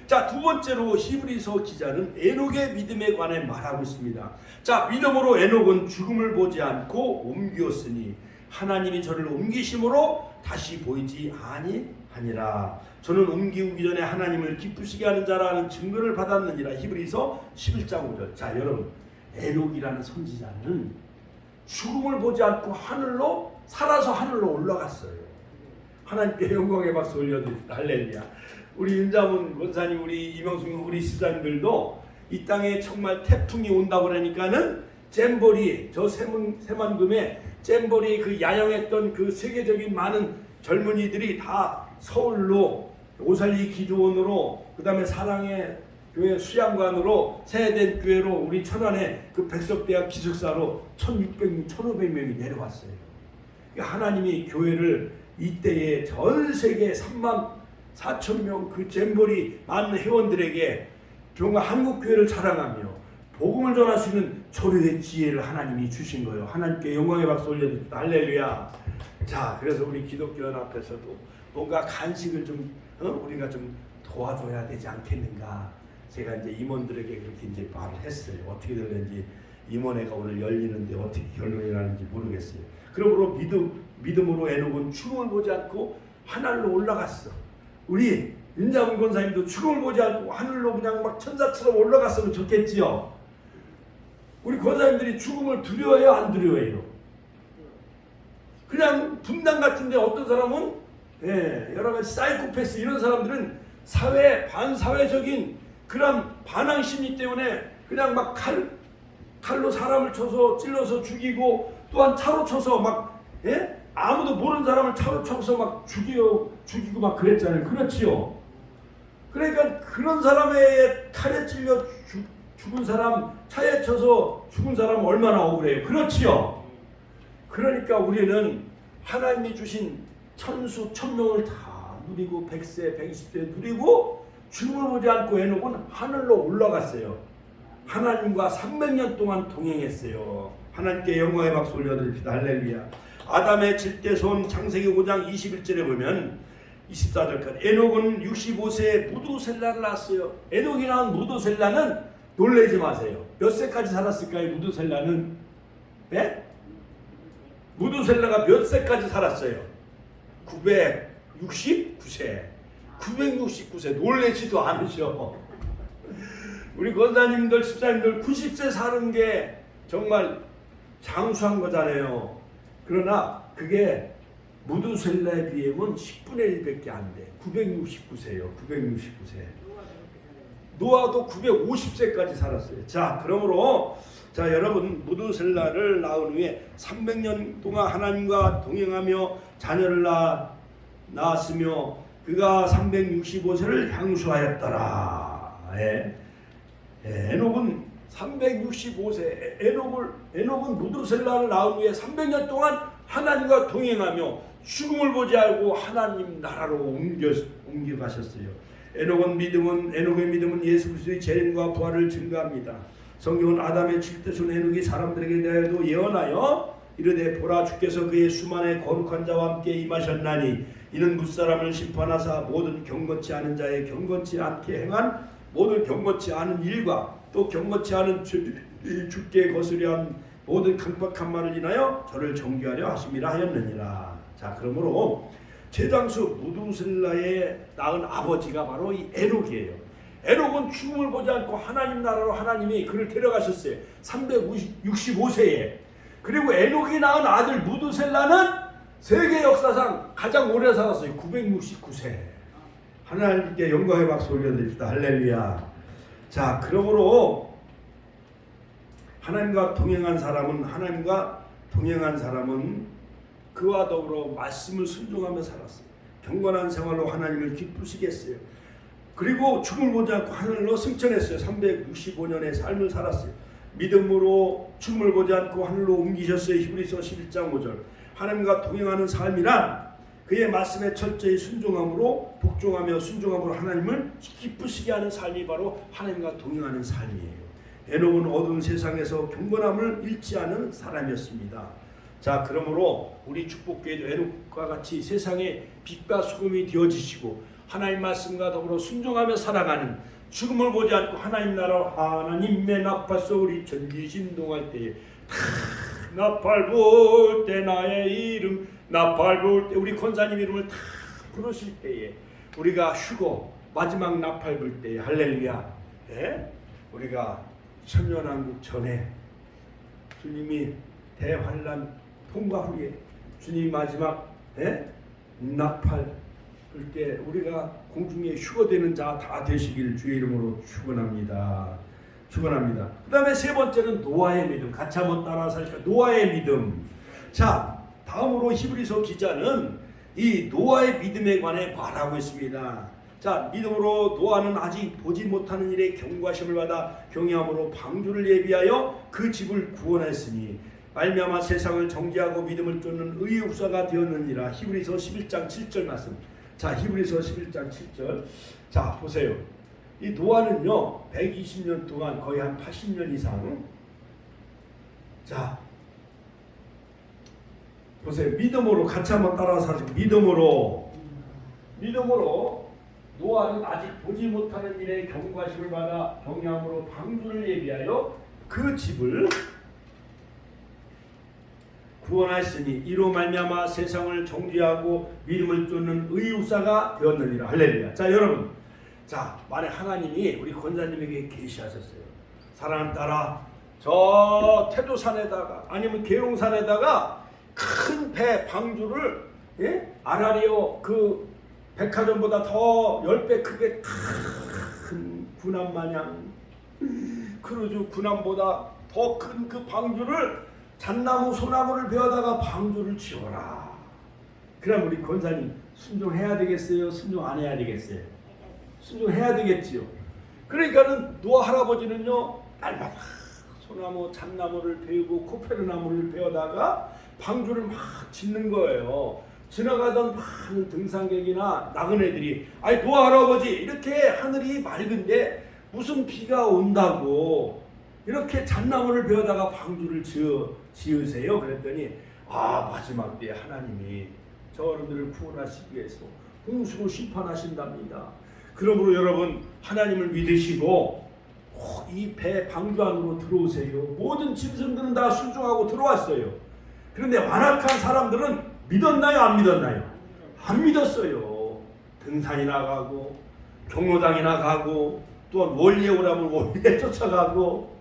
A: 자, 두 번째로 히브리서 기자는 에녹의 믿음에 관해 말하고 있습니다. 자, 믿음으로 에녹은 죽음을 보지 않고 옮기었으니 하나님이 저를 옮기심으로 다시 보이지 아니하니라. 저는 옮기기 전에 하나님을 기쁘시게 하는 자라는 증거를 받았느니라. 히브리서 11장 5절. 자, 여러분, 에녹이라는 선지자는 죽음을 보지 않고 살아서 하늘로 올라갔어요. 하나님께 영광의 박수 올려드립니다. 할렐루야. 우리 윤자문 권사님, 우리 이명순 우리 시장들도 이 땅에 정말 태풍이 온다고 그러니까는 잼버리, 저 세만금에 잼버리 그 야영했던 그 세계적인 많은 젊은이들이 다 서울로 오살리 기도원으로 그 다음에 사랑의 교회 수양관으로 세대된 교회로 우리 천안에 그 백석대학 기숙사로 1600명, 1500명이 내려왔어요. 하나님이 교회를 이때에 전 세계 34,000명 그 잼버리 많은 회원들에게 정말 한국 교회를 자랑하며 복음을 전할 수 있는 조류의 지혜를 하나님이 주신 거예요. 하나님께 영광의 박수 올려드립니다. 할렐루야. 자, 그래서 우리 기독교 연합에서도 뭔가 간식을 좀 우리가 좀 도와줘야 되지 않겠는가. 제가 이제 임원들에게 그렇게 이제 말을 했어요. 어떻게 될는지 임원회가 오늘 열리는데 어떻게 결론이 나는지 모르겠어요. 그러므로 믿음으로 에녹은 죽음을 보지 않고 하늘로 올라갔어. 우리 윤자문 권사님도 죽음을 보지 않고 하늘로 그냥 막 천사처럼 올라갔으면 좋겠지요. 우리 권사님들이 죽음을 두려워해요, 안 두려워해요? 그냥 분당 같은데 어떤 사람은 여러 가지 사이코패스 이런 사람들은 반사회적인 그런 반항 심리 때문에 그냥 막 칼로 사람을 쳐서 찔러서 죽이고 또한 차로 쳐서 막 아무도 모르는 사람을 차로 쳐서 막 죽이고 막 그랬잖아요. 그렇지요. 그러니까 그런 사람의 칼에 찔려 죽은 사람, 차에 쳐서 죽은 사람은 얼마나 억울해요. 그렇지요. 그러니까 우리는 하나님이 주신 천수 천명을 다 누리고 100세 120세 누리고 죽음을 보지 않고 에녹은 하늘로 올라갔어요. 하나님과 300년 동안 동행했어요. 하나님께 영광의 박수 올려드립시다. 할렐루야. 아담의 7대 손 창세기 5장 21절에 보면 24절까지 에녹은 65세에 무두셀라를 낳았어요. 에녹이 낳은 무두셀라는 놀라지 마세요. 몇 세까지 살았을까요? 무두셀라는? 네? 무두셀라가 몇 세까지 살았어요? 969세. 969세. 놀라지도 않으셔. 우리 권사님들, 집사님들 90세 사는 게 정말 장수한 거잖아요. 그러나 그게 무두셀라에 비하면 10분의 1밖에 안 돼. 969세예요. 969세. 노아도 950세까지 살았어요. 자, 그러므로 여러분 무두셀라를 낳은 후에 300년 동안 하나님과 동행하며 자녀를 낳았으며 그가 365세를 향수하였더라. 에녹은 365세 에녹은 무두셀라를 낳은 후에 300년 동안 하나님과 동행하며 죽음을 보지 않고 하나님 나라로 옮겨가셨어요. 에녹의 믿음은 예수 그리스도의 재림과 부활을 증거합니다. 성경은 아담의 7대손 에녹이 사람들에게 대하여도 예언하여 이르되 보라 주께서 그의 수만의 거룩한 자와 함께 임하셨나니 이는 무사람을 심판하사 모든 경건치 않은 자의 경건치 않게 행한 모든 경건치 않은 일과 또 경건치 않은 주께 거스려한 모든 강박한 말을 인하여 저를 정죄하려 하심이라 하였느니라. 자, 그러므로 제장수 무두셀라의 낳은 아버지가 바로 이 에녹이에요. 에녹은 죽음을 보지 않고 하나님 나라로 하나님이 그를 데려가셨어요. 365세에. 그리고 에녹이 낳은 아들 무두셀라는 세계 역사상 가장 오래 살았어요. 969세. 하나님께 영광의 박수 올려드립시다. 할렐루야. 자, 그러므로 하나님과 동행한 사람은 그와 더불어 말씀을 순종하며 살았어요. 경건한 생활로 하나님을 기쁘시게 했어요. 그리고 죽음을 보지 않고 하늘로 승천했어요. 365년의 삶을 살았어요. 믿음으로 죽음을 보지 않고 하늘로 옮기셨어요. 히브리서 11장 5절. 하나님과 동행하는 삶이란 그의 말씀에 철저히 순종함으로 복종하며 순종함으로 하나님을 기쁘시게 하는 삶이 바로 하나님과 동행하는 삶이에요. 에녹은 어두운 세상에서 경건함을 잃지 않은 사람이었습니다. 자, 그러므로 우리 축복교회도 에녹과 같이 세상에 빛과 소금이 되어지시고 하나님 말씀과 더불어 순종하며 살아가는 죽음을 보지 않고 하나님 나라 하나님의 나팔 소리 전기 진동할 때에 나팔 불 때 나의 이름 나팔 불 때 우리 권사님 이름을 다 부르실 때에 우리가 쉬고 마지막 나팔 불 때에 할렐루야. 우리가 천년왕국 전에 주님이 대환란 통과 후에 주님이 마지막 나팔 불 때 우리가 공중에 휴거되는 자 다 되시길 주의 이름으로 축원합니다. 축원합니다. 그 다음에 세 번째는 노아의 믿음. 같이 한번 따라서 할까요? 노아의 믿음. 자, 다음으로 히브리서 기자는 이 노아의 믿음에 관해 말하고 있습니다. 자, 믿음으로 노아는 아직 보지 못하는 일에 경고하심을 받아 경외함으로 방주를 예비하여 그 집을 구원했으니 말미암아 세상을 정죄하고 믿음을 쫓는 의의 후사가 되었느니라. 히브리서 11장 7절 말씀. 자, 히브리서 11장 7절. 자, 보세요. 이 노아는요 120년 동안 거의 한 80년 이상 자 보세요. 믿음으로 같이 한번 따라서 하시고 믿음으로 믿음으로 노아는 아직 보지 못하는 일에 경과심을 받아 경향으로 방주를 예비하여 그 집을 구원하였으니 이로 말미암아 세상을 정죄하고 믿음을 쫓는 의육사가 되었느니라. 할렐루야. 자 여러분, 자 만약 하나님이 우리 권사님에게 계시하셨어요. 사람 따라 저 태도산에다가 아니면 계룡산에다가 큰 배 방주를 아라리오 그 백화점보다 더 10배 크게 큰 군함 마냥 크루즈 군함보다 더 큰 그 방주를 잣나무 소나무를 베어다가 방주를 지어라. 그럼 우리 권사님 순종해야 되겠어요? 순종 안 해야 되겠어요? 순종해야 되겠지요. 그러니까는 노아 할아버지는요 날마다 소나무 잣나무를 베우고 코페르나무를 베어다가 방주를 막 짓는 거예요. 지나가던 많은 등산객이나 나그네들이 아니 노아 할아버지 이렇게 하늘이 맑은데 무슨 비가 온다고 이렇게 잣나무를 베어다가 방주를 지으세요? 그랬더니 마지막 때에 하나님이 저들을 구원하시기 위해서 홍수로 심판하신답니다. 그러므로 여러분 하나님을 믿으시고 이 배 방주 안으로 들어오세요. 모든 짐승들은 다 순종하고 들어왔어요. 그런데 완악한 사람들은 믿었나요? 안 믿었나요? 안 믿었어요. 등산이나 가고 경로당이나 가고 또 원리에 오라면 원리에 쫓아가고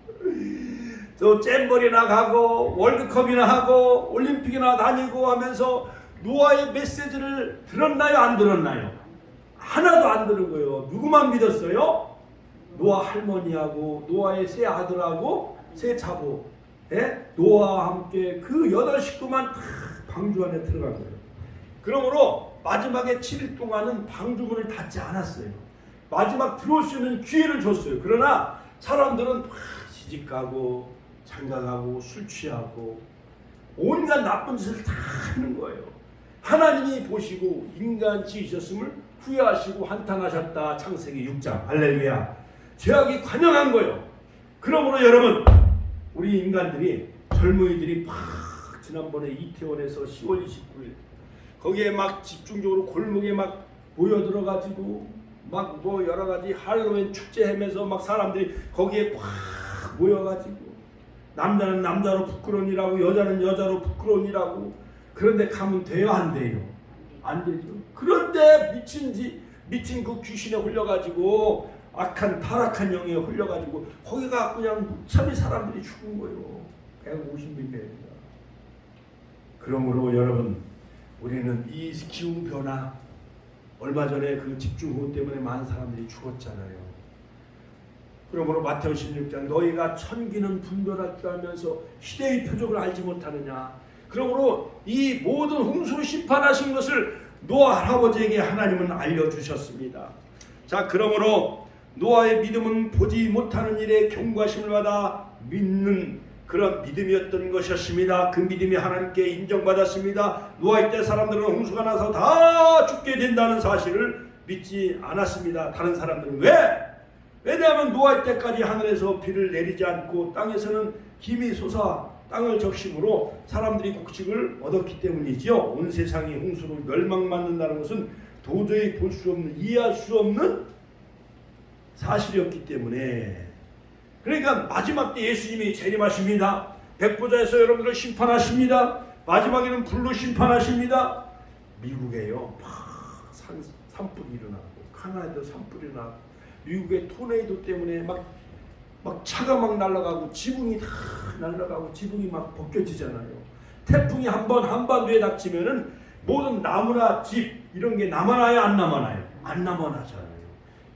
A: 또 잼버리나 가고 월드컵이나 하고 올림픽이나 다니고 하면서 노아의 메시지를 들었나요? 안 들었나요? 하나도 안 들은 거예요. 누구만 믿었어요? 노아 할머니하고 노아의 세 아들하고 세 자부 노아와 함께 그 8 식구만 다 방주 안에 들어간 거예요. 그러므로 마지막에 7일 동안은 방주문을 닫지 않았어요. 마지막 들어올 수 있는 기회를 줬어요. 그러나 사람들은 시집가고 장가가고 술 취하고 온갖 나쁜 짓을 다 하는 거예요. 하나님이 보시고 인간 지으셨음을 후회하시고 한탄하셨다. 창세기 6장. 할렐루야. 죄악이 관영한 거예요. 그러므로 여러분 우리 인간들이 젊은이들이 막 지난번에 이태원에서 10월 29일 거기에 막 집중적으로 골목에 막 모여들어가지고 막 뭐 여러가지 할로윈 축제 하면서 막 사람들이 거기에 막 모여가지고 남자는 남자로 부끄러운 일하고 여자는 여자로 부끄러운 일하고 그런데 가면 돼요? 안 돼요? 안 되죠. 그런데 미친 그 귀신에 홀려가지고 악한 타락한 영에 홀려가지고 거기가 그냥 무참히 사람들이 죽은 거예요. 150명입니다. 그러므로 여러분 우리는 이 기후변화 얼마 전에 그 집중호우 때문에 많은 사람들이 죽었잖아요. 그러므로 마태오 16장 너희가 천기는 분별할 줄 알면서 시대의 표적을 알지 못하느냐. 그러므로 이 모든 홍수로 심판하신 것을 노아 할아버지에게 하나님은 알려주셨습니다. 자, 그러므로 노아의 믿음은 보지 못하는 일에 경과심을 받아 믿는 그런 믿음이었던 것이었습니다. 그 믿음이 하나님께 인정받았습니다. 노아의 때 사람들은 홍수가 나서 다 죽게 된다는 사실을 믿지 않았습니다. 다른 사람들은 왜? 왜냐하면 노아의 때까지 하늘에서 비를 내리지 않고 땅에서는 김이 솟아 땅을 적심으로 사람들이 곡식을 얻었기 때문이지요. 온 세상이 홍수로 멸망받는다는 것은 도저히 볼 수 없는, 이해할 수 없는 사실이었기 때문에, 그러니까 마지막 때 예수님이 재림하십니다. 백보자에서 여러분들을 심판하십니다. 마지막에는 불로 심판하십니다. 미국에요 막 산불이 일어나고 카나다도 산불이 일어나고 미국의 토네이도 때문에 막 차가 막 날아가고 지붕이 다 날아가고 지붕이 막 벗겨지잖아요. 태풍이 한반도에 닥치면은 모든 나무나 집 이런 게 남아나요? 안 남아나요? 안 남아나잖아요.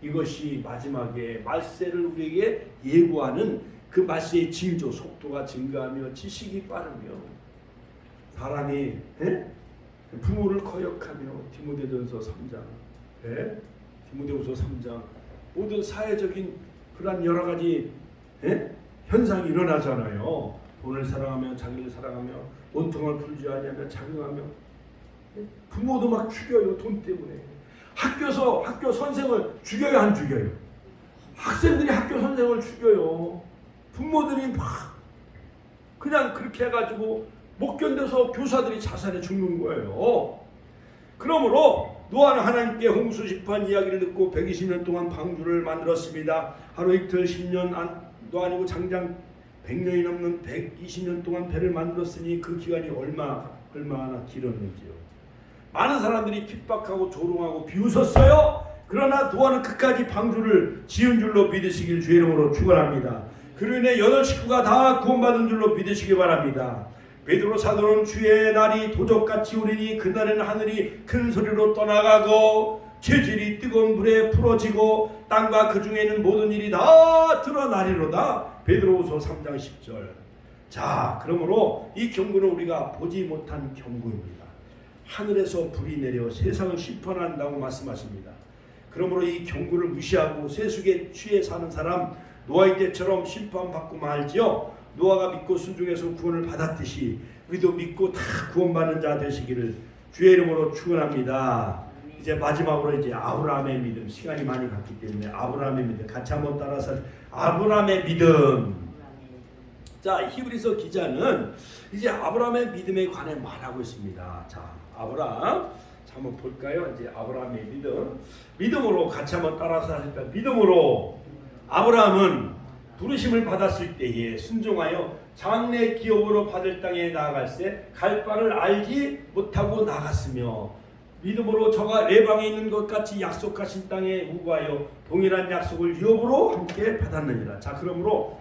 A: 이것이 마지막에 말세를 우리에게 예고하는 그 말세의 징조, 속도가 증가하며 지식이 빠르며 사람이 부모를 거역하며 디모데전서 3장, 디모데후서 3장 모든 사회적인 그런 여러 가지 현상이 일어나잖아요. 돈을 사랑하며 자기를 사랑하며 원통을 풀지 아니하며 자긍하며 부모도 막 죽여요. 돈 때문에. 학교 선생을 죽여요? 안 죽여요? 학생들이 학교 선생을 죽여요. 부모들이 막 그냥 그렇게 해가지고 못 견뎌서 교사들이 자살해 죽는 거예요. 그러므로 노아는 하나님께 홍수 심판 이야기를 듣고 120년 동안 방주를 만들었습니다. 하루 이틀 10년도 아니고 장장 100년이 넘는 120년 동안 배를 만들었으니 그 기간이 얼마나 길었는지요. 많은 사람들이 핍박하고 조롱하고 비웃었어요. 그러나 노아는 끝까지 방주를 지은 줄로 믿으시길 주의 이름으로 축원합니다. 그로 인해 8 식구가 다 구원받은 줄로 믿으시기 바랍니다. 베드로 사도는 주의 날이 도적같이 오리니 그날에는 하늘이 큰 소리로 떠나가고 재질이 뜨거운 물에 풀어지고 땅과 그 중에 있는 모든 일이 다 드러나리로다. 베드로후서 3장 10절. 자, 그러므로 이 경고는 우리가 보지 못한 경고입니다. 하늘에서 불이 내려 세상을 심판한다고 말씀하십니다. 그러므로 이 경고를 무시하고 세속에 취해 사는 사람 노아의 때처럼 심판받고 말지요. 노아가 믿고 순종해서 구원을 받았듯이 우리도 믿고 다 구원받는 자 되시기를 주의 이름으로 축원합니다. 이제 마지막으로 이제 아브라함의 믿음, 시간이 많이 갔기 때문에 아브라함의 믿음 같이 한번 따라서 아브라함의 믿음. 자, 히브리서 기자는 이제 아브라함의 믿음에 관해 말하고 있습니다. 자, 아브라함 자, 한번 볼까요? 이제 아브라함의 믿음으로 같이 한번 따라서 하실까요? 믿음으로 아브라함은 부르심을 받았을 때에 순종하여 장래 기업으로 받을 땅에 나아갈새 갈 바를 알지 못하고 나갔으며 믿음으로 저가 레방에 있는 것 같이 약속하신 땅에 우거하여 동일한 약속을 유업으로 함께 받았느니라. 자, 그러므로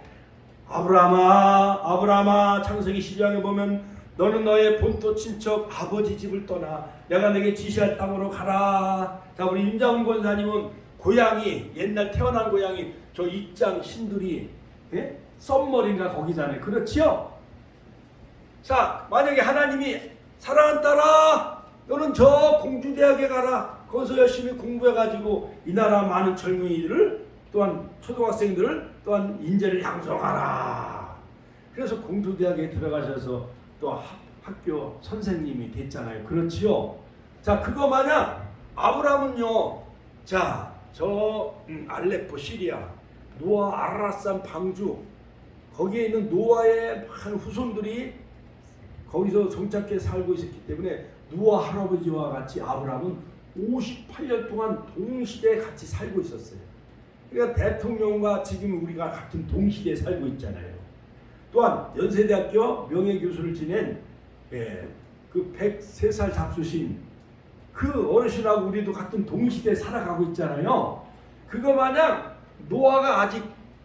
A: 아브라함아 창세기 12장에 보면 너는 너의 본토 친척 아버지 집을 떠나 내가 내게 지시할 땅으로 가라. 자, 우리 임장훈 권사님은 고향이 옛날 태어난 고향이 저 입장 신들이 썸머리인가 거기잖아요. 그렇지요? 자, 만약에 하나님이 사랑하는 딸아 너는 저 공주대학에 가라. 거기서 열심히 공부해가지고 이 나라 많은 젊은이들을 또한 초등학생들을 또한 인재를 양성하라. 그래서 공주대학에 들어가셔서 또 학교 선생님이 됐잖아요. 그렇지요? 자, 그거 마냥 아브라함은요. 자, 저 알레포 시리아 노아 아라산 방주 거기에 있는 노아의 많은 후손들이 거기서 정착해 살고 있었기 때문에 노아 할아버지와 같이 아브라함은 58년 동안 동시대에 같이 살고 있었어요. 그러니까 대통령과 지금 우리가 같은 동시대에 살고 있잖아요. 또한 연세대학교 명예교수를 지낸 그 103살 잡수신 그 어르신하고 우리도 같은 동시대에 살아가고 있잖아요. 그거 마냥 노아가 아직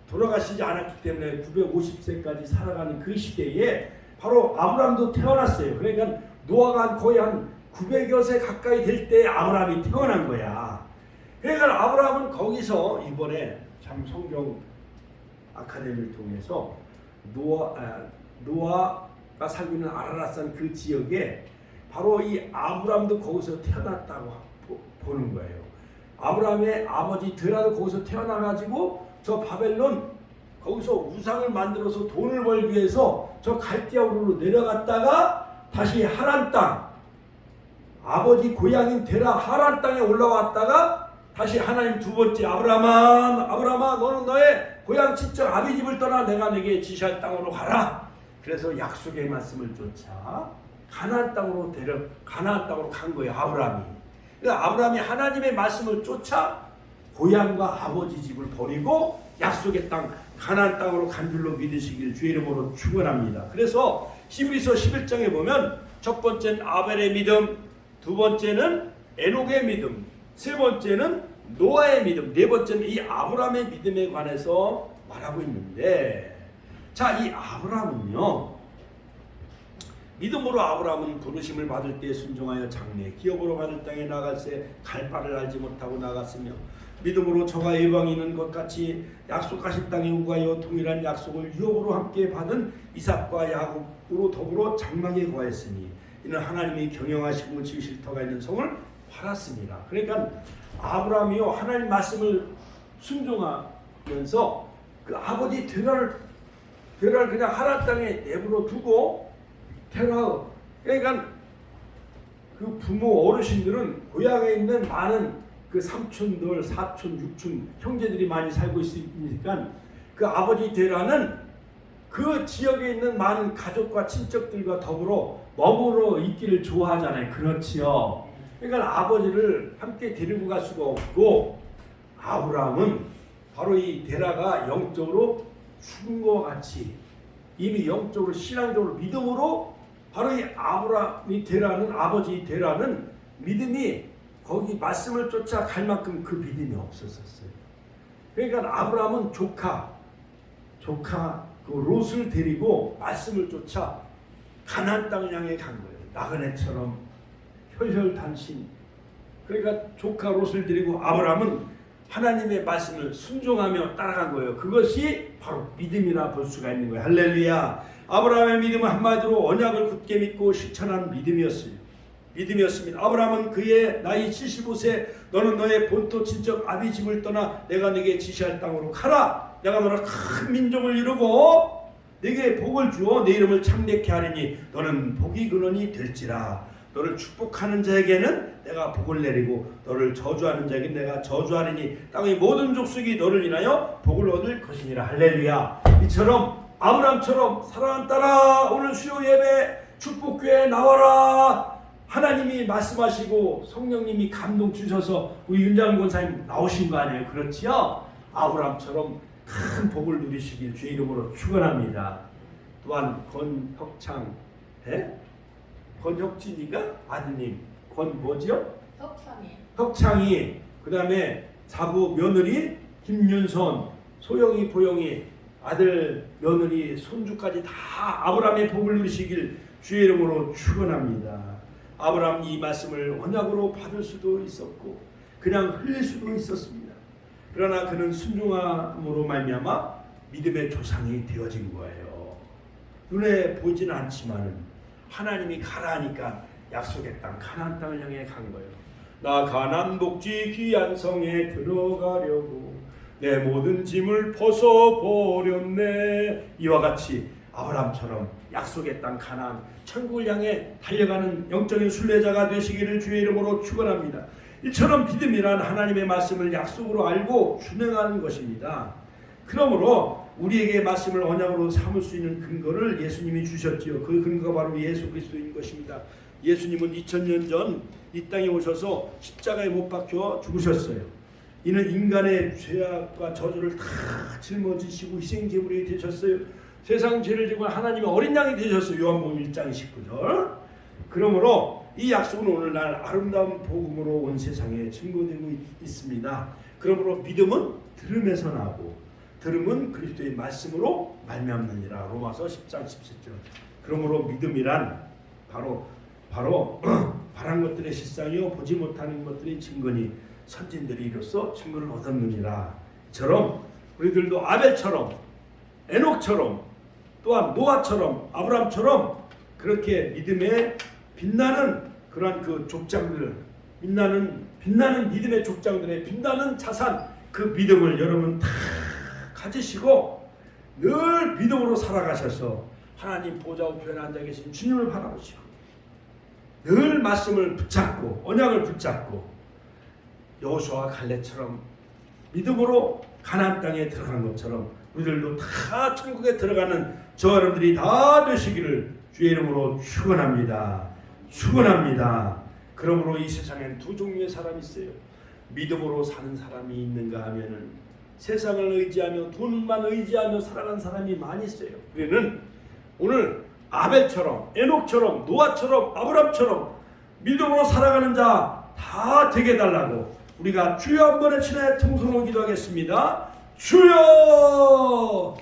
A: 돌아가시지 않았기 때문에 950세까지 살아가는 그 시대에 바로 아브라함도 태어났어요. 그러니까 노아가 거의 한 900여 세 가까이 될 때 아브라함이 태어난 거야. 그러니까 아브라함은 거기서 이번에 참 성경 아카데미를 통해서 노아가 살고 있는 아라랏산 그 지역에 바로 이 아브라함도 거기서 태어났다고 보는 거예요. 아브라함의 아버지 드라도 거기서 태어나가지고 저 바벨론 거기서 우상을 만들어서 돈을 벌기 위해서 저 갈대아우르로 내려갔다가 다시 하란 땅 아버지 고향인 데라 하란 땅에 올라왔다가 다시 하나님 두 번째 아브라함아 너는 너의 고향 친척 아비 집을 떠나 내가 내게 지시할 땅으로 가라. 그래서 약속의 말씀을 쫓아 가나안 땅으로 간 거예요. 아브라함이. 그러니까 아브라함이 하나님의 말씀을 쫓아 고향과 아버지 집을 버리고 약속의 땅 가나안 땅으로 간 줄로 믿으시길 주의 이름으로 축원합니다. 그래서 히브리서 11장에 보면 첫 번째는 아벨의 믿음, 두 번째는 에녹의 믿음, 세 번째는 노아의 믿음, 네 번째는 이 아브라함의 믿음에 관해서 말하고 있는데, 자, 이 아브라함은요, 믿음으로 아브라함은 부르심을 받을 때 순종하여 장래 기업으로 받을 땅에 나갈새 갈 바를 알지 못하고 나갔으며 믿음으로 저가 예방이 있는 것 같이 약속하신 땅에 우거하여 동일한 약속을 유업으로 함께 받은 이삭과 야곱으로 더불어 장막에 거했으니 이는 하나님이 경영하시고 지으실 터가 있는 성을 팔았습니다. 그러니까 아브라함이요 하나님 말씀을 순종하면서 그 아버지 데라를 그냥 하란 땅에 내버려 두고 그러니까 그 부모 어르신들은 고향에 있는 많은 그 삼촌들, 사촌, 육촌 형제들이 많이 살고 있으니까 그 아버지 데라는 그 지역에 있는 많은 가족과 친척들과 더불어 머무러 있기를 좋아하잖아요. 그렇지요. 그러니까 아버지를 함께 데리고 갈 수가 없고, 아브라함은 바로 이 데라가 영적으로 죽은 것과 같이 이미 영적으로 신앙적으로 믿음으로 바로 이 아브라함이 데라는 아버지 데라는 믿음이 거기 말씀을 쫓아 갈 만큼 그 믿음이 없었어요. 그러니까 아브라함은 조카 그 롯을 데리고 말씀을 쫓아 가나안 땅을 향해 간 거예요. 나그네처럼 혈혈단신. 그러니까 조카 롯을 데리고 아브라함은 하나님의 말씀을 순종하며 따라간 거예요. 그것이 바로 믿음이라 볼 수가 있는 거예요. 할렐루야. 아브라함의 믿음은 한마디로 언약을 굳게 믿고 실천한 믿음이었습니다. 아브라함은 그의 나이 75세 너는 너의 본토 친척 아비 집을 떠나 내가 네게 지시할 땅으로 가라. 내가 너를 큰 민족을 이루고 네게 복을 주어 내 이름을 창대케 하리니 너는 복이 근원이 될지라. 너를 축복하는 자에게는 내가 복을 내리고 너를 저주하는 자에게는 내가 저주하리니 땅의 모든 족속이 너를 인하여 복을 얻을 것이니라. 할렐루야. 이처럼 아브라함처럼 사랑하는 딸아 오늘 수요 예배 축복교회에 나와라. 하나님이 말씀하시고 성령님이 감동 주셔서 우리 윤장 권사님 나오신 거 아니에요? 그렇지요? 아브라함처럼 큰 복을 누리시길 주의 이름으로 축원합니다. 또한 권혁창 권혁진이가 아드님 뭐지요? 혁창이 그 다음에 자부 며느리 김윤선 소영이 보영이 아들 며느리 손주까지 다 아브라함의 복을 누리시길 주의 이름으로 축원합니다. 아브라함 이 말씀을 언약으로 받을 수도 있었고 그냥 흘릴 수도 있었습니다. 그러나 그는 순종함으로 말미암아 믿음의 조상이 되어진 거예요. 눈에 보이지는 않지만은 하나님이 가라 하니까 약속의 땅 가나안 땅을 향해 간 거예요. 나 가나안 복지 귀한 성에 들어가려고 내 모든 짐을 벗어버렸네. 이와 같이 아브라함처럼 약속의 땅 가나안 천국을 향해 달려가는 영적인 순례자가 되시기를 주의 이름으로 축원합니다. 이처럼 믿음이란 하나님의 말씀을 약속으로 알고 준행하는 것입니다. 그러므로 우리에게 말씀을 언약으로 삼을 수 있는 근거를 예수님이 주셨지요. 그 근거가 바로 예수 그리스도인 것입니다. 예수님은 2000년 전 이 땅에 오셔서 십자가에 못 박혀 죽으셨어요. 이는 인간의 죄악과 저주를 다 짊어지시고 희생제물이 되셨어요. 세상 죄를 지고 하나님의 어린 양이 되셨어요. 요한복음 1장 19절. 그러므로 이 약속은 오늘날 아름다운 복음으로 온 세상에 증거되고 있습니다. 그러므로 믿음은 들음에서 나고 들음은 그리스도의 말씀으로 말미암느니라. 로마서 10장 17절. 그러므로 믿음이란 바로 바란 것들의 실상이요 보지 못하는 것들의 증거니 선진들이 이로써 증거를 얻었느니라. 이처럼 우리들도 아벨처럼 에녹처럼 또한 노아처럼 아브라함처럼 그렇게 믿음에 빛나는 그러한 그 족장들 빛나는 믿음의 족장들의 빛나는 자산 그 믿음을 여러분 다 가지시고 늘 믿음으로 살아가셔서 하나님 보좌 우편에 앉아 계신 주님을 바라보시고 늘 말씀을 붙잡고 언약을 붙잡고 여호수아와 갈렙처럼 믿음으로 가나안 땅에 들어간 것처럼 우리들도 다 천국에 들어가는 저 여러분들이 다 되시기를 주의 이름으로 축원합니다. 그러므로 이 세상엔 두 종류의 사람이 있어요. 믿음으로 사는 사람이 있는가 하면은 세상을 의지하며 돈만 의지하며 살아가는 사람이 많이 있어요. 우리는 오늘 아벨처럼 에녹처럼 노아처럼 아브람처럼 믿음으로 살아가는 자 다 되게 달라고 우리가 주여 한 번의 친하에 통성으로 기도하겠습니다. 주여